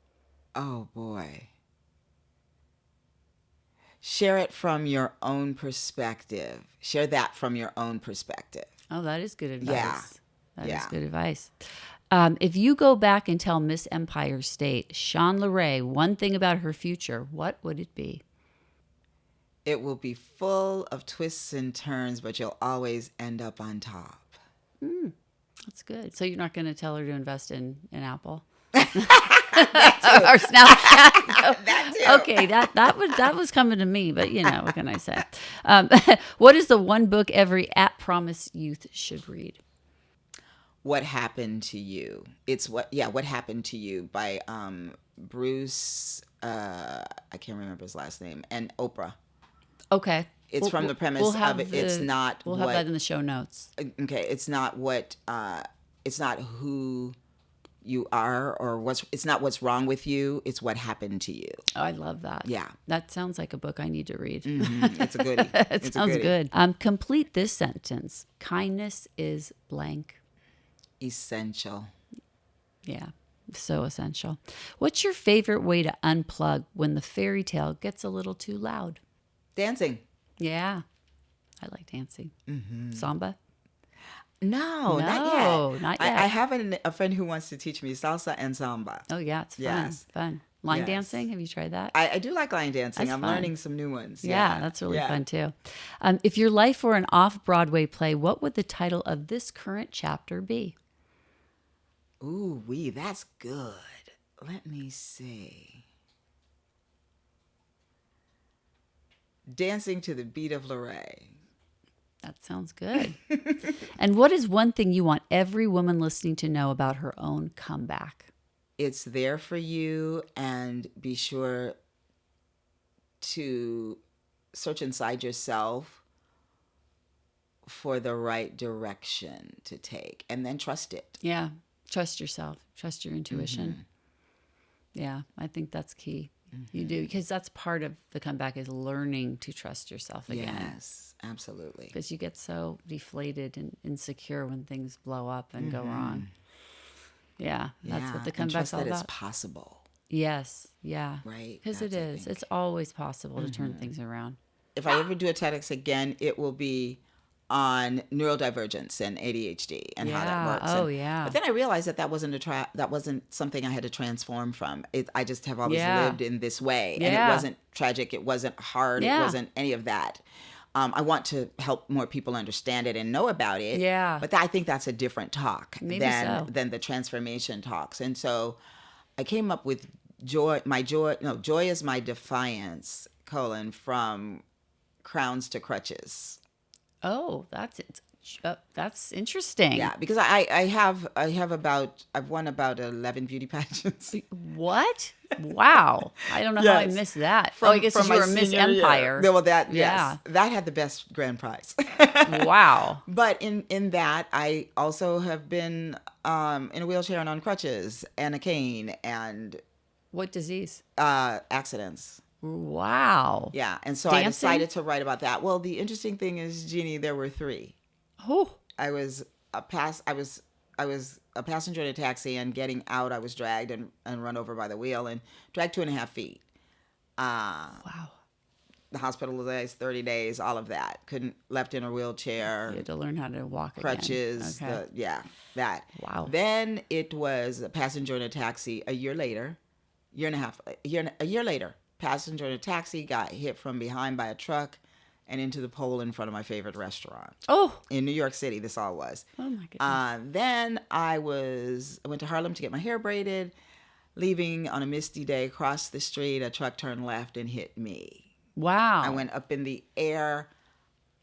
Oh, boy. Share it from your own perspective. Share that from your own perspective. Oh, that is good advice. Yeah. That is Yeah. good advice. If you go back and tell Miss Empire State, Shawn LaRe, one thing about her future, what would it be? It will be full of twists and turns, but you'll always end up on top. That's good. So you're not going to tell her to invest in Apple? Or Snapchat. That too. Okay, that was coming to me, but what can I say? What is the one book every at-promise youth should read? What Happened to You? What Happened to You by Bruce. I can't remember his last name, and Oprah. Okay. It's from the premise of it. It's not. We'll have that in the show notes. Okay, it's not what. It's not who you are, or it's not what's wrong with you. It's what happened to you. Oh, I love that. Yeah, that sounds like a book I need to read. Mm-hmm. It's a goodie. It sounds good. Complete this sentence. Kindness is blank. Essential. Yeah, so essential. What's your favorite way to unplug when the fairy tale gets a little too loud? Dancing. Yeah, I like dancing. Mm-hmm. Samba? No, not yet. I have a friend who wants to teach me salsa and samba. Oh, yeah, it's fun. Fun. Line dancing, have you tried that? I do like line dancing. That's I'm fun. learning some new ones. Yeah, that's really fun too. If your life were an off-Broadway play, what would the title of this current chapter be? Ooh, that's good. Let me see. Dancing to the Beat of LaRe. That sounds good. And what is one thing you want every woman listening to know about her own comeback? It's there for you, and be sure to search inside yourself for the right direction to take, and then trust it. Yeah. Trust yourself. Trust your intuition. Mm-hmm. Yeah, I think that's key. Mm-hmm. You do, because that's part of the comeback is learning to trust yourself again. Yes, absolutely. Because you get so deflated and insecure when things blow up and go wrong. Yeah, that's what the comeback's all about. Trust that it's possible. Yes, yeah. Right? Because it is. It's always possible to turn things around. If I ever do a TEDx again, it will be on neurodivergence and ADHD and how that works. Oh, yeah. But then I realized that wasn't something I had to transform from. I just have always lived in this way. And it wasn't tragic. It wasn't hard. It wasn't any of that. I want to help more people understand it and know about it. Yeah. But I think that's a different talk than the transformation talks. And so I came up with joy is my defiance, from crowns to crutches. Oh, that's interesting. Yeah, because I've won about 11 beauty pageants. What? Wow. I don't know how I missed that. I guess you were Miss Empire. Well, that had the best grand prize. Wow. But in that, I also have been in a wheelchair and on crutches and a cane and. What disease? Accidents. Wow. Yeah, and so Dancing? I decided to write about that. Well, the interesting thing is, Jeanne, there were 3. Oh. I was a passenger in a taxi, and getting out, I was dragged and run over by the wheel and dragged 2.5 feet. Wow. The hospitalized 30 days, all of that. Left in a wheelchair. You had to learn how to walk crutches, again. Okay. that. Wow. Then it was a passenger in a taxi a year later. A year later, passenger in a taxi got hit from behind by a truck and into the pole in front of my favorite restaurant. Oh. In New York City, this all was. Oh, my goodness. Then I went to Harlem to get my hair braided. Leaving on a misty day, across the street, a truck turned left and hit me. Wow. I went up in the air,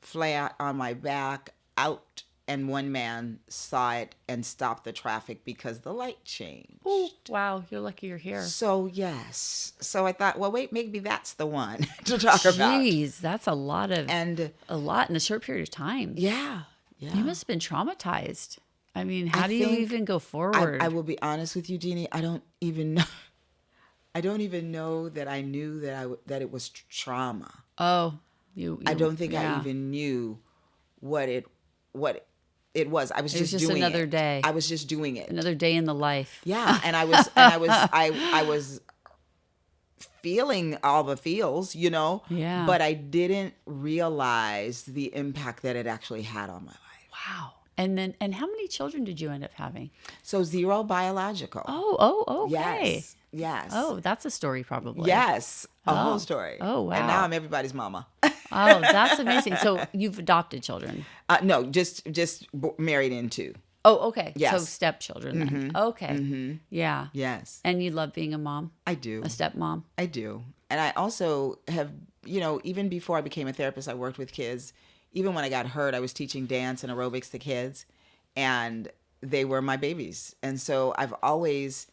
flat on my back, out, and one man saw it and stopped the traffic because the light changed. Oh, wow. You're lucky you're here. So, yes. So I thought, well, wait, maybe that's the one to talk about. Jeez, that's a lot in a short period of time. Yeah. You must have been traumatized. I mean, how do you even go forward? I will be honest with you, Jeanne. I don't even know. I don't even know that I knew that it was trauma. Oh, I don't think I even knew what it was. I was just doing it. Another day. I was just doing it. Another day in the life. Yeah, and I was feeling all the feels, Yeah. But I didn't realize the impact that it actually had on my life. Wow. And how many children did you end up having? So 0 biological. Oh, okay. Yes. Oh, that's a story probably. Yes. A whole story. Oh, wow. And now I'm everybody's mama. Oh, that's amazing. So you've adopted children? No, just married into. Oh, okay. So Yes. stepchildren then. Okay. Yeah. Yes. And you love being a mom? I do. A stepmom? I do. And I also have, even before I became a therapist, I worked with kids. Even when I got hurt, I was teaching dance and aerobics to kids, and they were my babies. And so I've always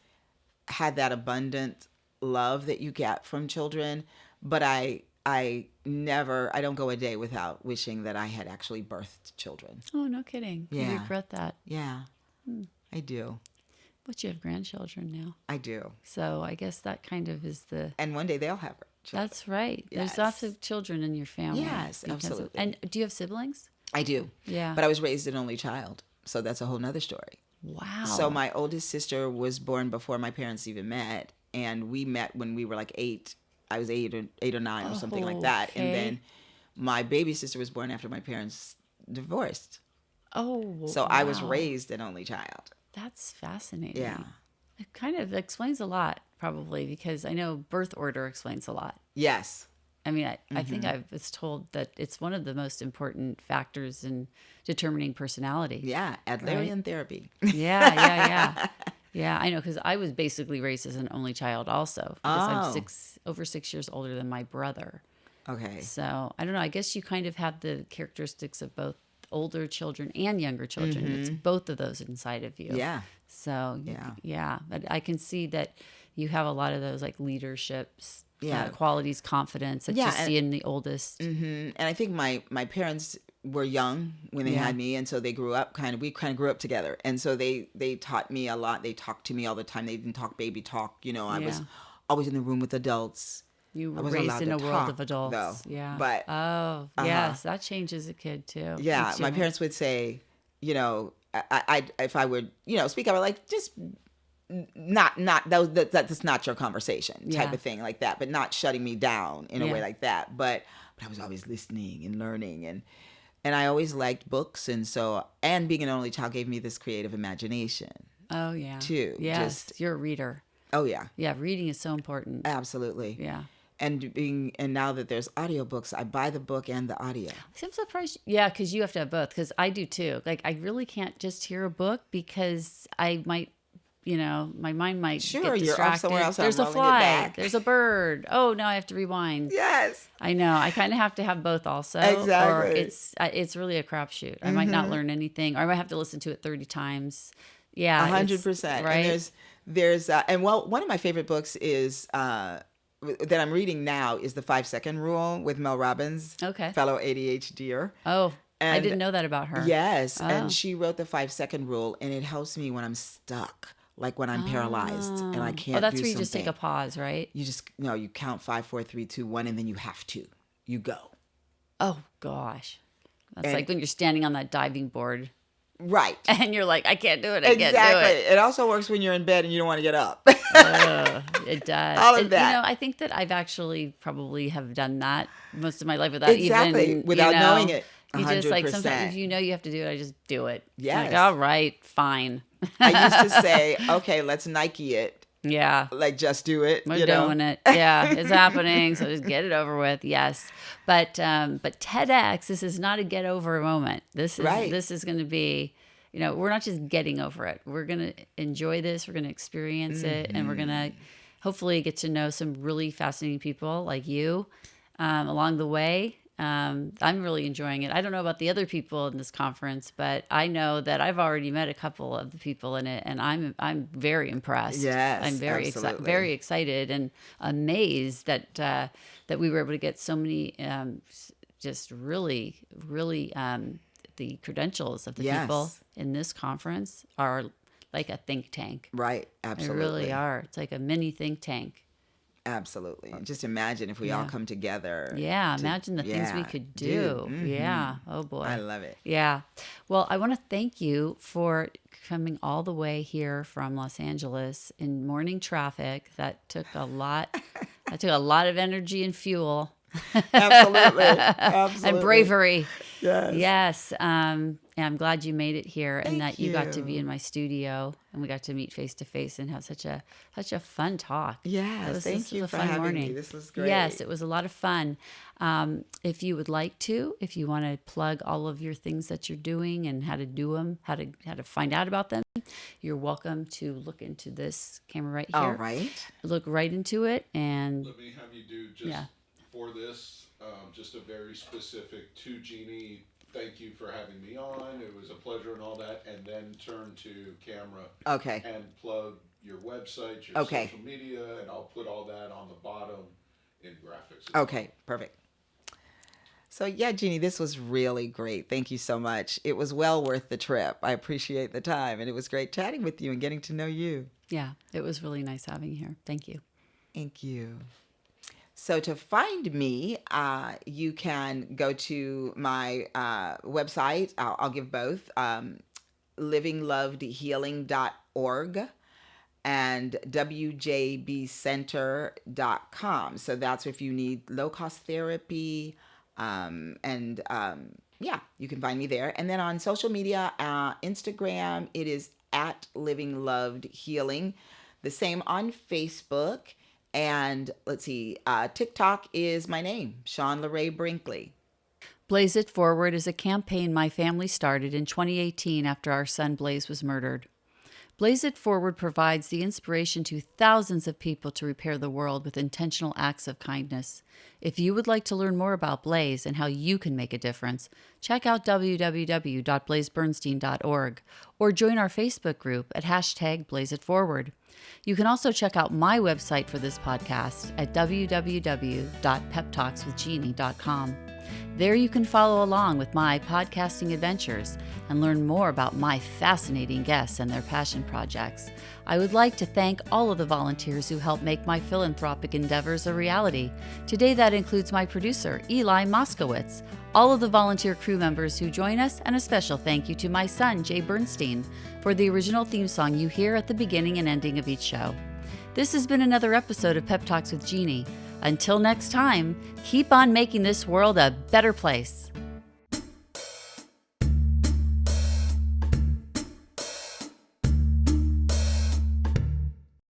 had that abundant love that you get from children, but I don't go a day without wishing that I had actually birthed children. Oh, no kidding. You Yeah. regret that. Yeah, I do. But you have grandchildren now. I do. So I guess that kind of is the... And one day they'll have children. That's right. Yes. There's lots of children in your family. Yes, absolutely. And do you have siblings? I do. Yeah. But I was raised an only child, so that's a whole nother story. Wow. So my oldest sister was born before my parents even met, and we met when we were like 8. I was 8 or 9 or something like that. Okay. And then my baby sister was born after my parents divorced. Oh, So I was raised an only child. That's fascinating. Yeah. It kind of explains a lot, probably, because I know birth order explains a lot. Yes. I mean, I think I was told that it's one of the most important factors in determining personality. Yeah. Adlerian therapy. Yeah. Yeah, I know, because I was basically raised as an only child also. Because I'm over 6 years older than my brother. Okay. So, I don't know, I guess you kind of have the characteristics of both older children and younger children. It's both of those inside of you. Yeah. So, yeah. But I can see that you have a lot of those like leaderships, qualities, confidence that you see in the oldest. Mm-hmm. And I think my parents were young when they had me, and so they grew up we grew up together, and so they taught me a lot. They talked to me all the time. They didn't talk baby talk. I was always in the room with adults. You were raised in a world of adults. Though. Yeah. But yes, that changes a kid too. Yeah, my parents would say, I if I would, speak up, like just not that's not your conversation type of thing like that, but not shutting me down in a way like that. But I was always listening and learning, and I always liked books, and being an only child gave me this creative imagination. Oh yeah. Too. Yes, you're a reader. Oh yeah. Yeah, reading is so important. Absolutely. Yeah. And now that there's audiobooks, I buy the book and the audio. I'm surprised. Yeah, because you have to have both. Because I do too. Like I really can't just hear a book because I might, my mind might get distracted. You're off somewhere else. There's a fly. There's a bird. Oh, now I have to rewind. Yes. I know. I kind of have to have both also. Exactly. Or it's really a crapshoot. I might not learn anything, or I might have to listen to it 30 times. Yeah, 100%. Right. And there's one of my favorite books is that I'm reading now is The 5-Second Rule with Mel Robbins, fellow ADHDer. Oh, I didn't know that about her. Yes, and she wrote The 5-Second Rule, and it helps me when I'm stuck, like when I'm paralyzed and I can't. Oh, that's do where you something. just take a pause, right? You just you count 5, 4, 3, 2, 1, and then you have to. You go. Oh gosh, that's like when you're standing on that diving board. Right. And you're like, I can't do it. I exactly. can't do it. It also works when you're in bed and you don't want to get up. It does. All of that. I think that I've actually probably have done that most of my life without even without knowing it. 100%. You just like sometimes you have to do it. I just do it. Yes. Like, all right, fine. I used to say, okay, let's Nike it. Yeah. Like, just do it. We're doing it. Yeah, it's happening. So just get it over with. Yes. But TEDx, this is not a get over moment. This is going to be, we're not just getting over it. We're going to enjoy this. We're going to experience it. And we're going to hopefully get to know some really fascinating people like you along the way. I'm really enjoying it. I don't know about the other people in this conference, but I know that I've already met a couple of the people in it, and I'm very impressed. Yes, I'm very excited and amazed that we were able to get so many just really the credentials of the people in this conference are like a think tank. Right, absolutely. They really are. It's like a mini think tank. Absolutely. Just imagine if we all come together. Yeah, imagine the things we could do. Mm-hmm. Yeah. Oh, boy. I love it. Yeah. Well, I want to thank you for coming all the way here from Los Angeles in morning traffic. That took a lot. That took a lot of energy and fuel. Absolutely. And bravery. Yes. Yes. And I'm glad you made it here and that you got to be you. in my studio and we got to meet face to face and have such a fun talk. Yes, thank you for having me. This was great. Yes, it was a lot of fun. If you would like to, if you want to plug all of your things that you're doing and how to do them, how to find out about them, you're welcome to look into this camera right here. All right. Look right into it and let me have you do just for this, just a very specific to Jeanne. Thank you for having me on. It was a pleasure and all that. And then turn to camera. Okay. And plug your website, your social media, and I'll put all that on the bottom in graphics. Okay, perfect. So yeah, Jeanne, this was really great. Thank you so much. It was well worth the trip. I appreciate the time, and it was great chatting with you and getting to know you. Yeah, it was really nice having you here. Thank you. Thank you. So to find me, you can go to my website. I'll give both, livinglovedhealing.org and wjbcenter.com. So that's if you need low-cost therapy. You can find me there. And then on social media, Instagram, it is at Living Loved Healing. The same on Facebook. And let's see, TikTok is my name, Shawn LaRe Brinkley. Blaze It Forward is a campaign my family started in 2018 after our son Blaze was murdered. Blaze It Forward provides the inspiration to thousands of people to repair the world with intentional acts of kindness. If you would like to learn more about Blaze and how you can make a difference, check out www.blazebernstein.org or join our Facebook group at #BlazeItForward. You can also check out my website for this podcast at www.PeppTalksWithJeanne.com. There you can follow along with my podcasting adventures and learn more about my fascinating guests and their passion projects. I would like to thank all of the volunteers who help make my philanthropic endeavors a reality. Today that includes my producer, Eli Moskowitz, all of the volunteer crew members who join us, and a special thank you to my son, Jay Bernstein, for the original theme song you hear at the beginning and ending of each show. This has been another episode of Pep Talks with Jeanne. Until next time, keep on making this world a better place.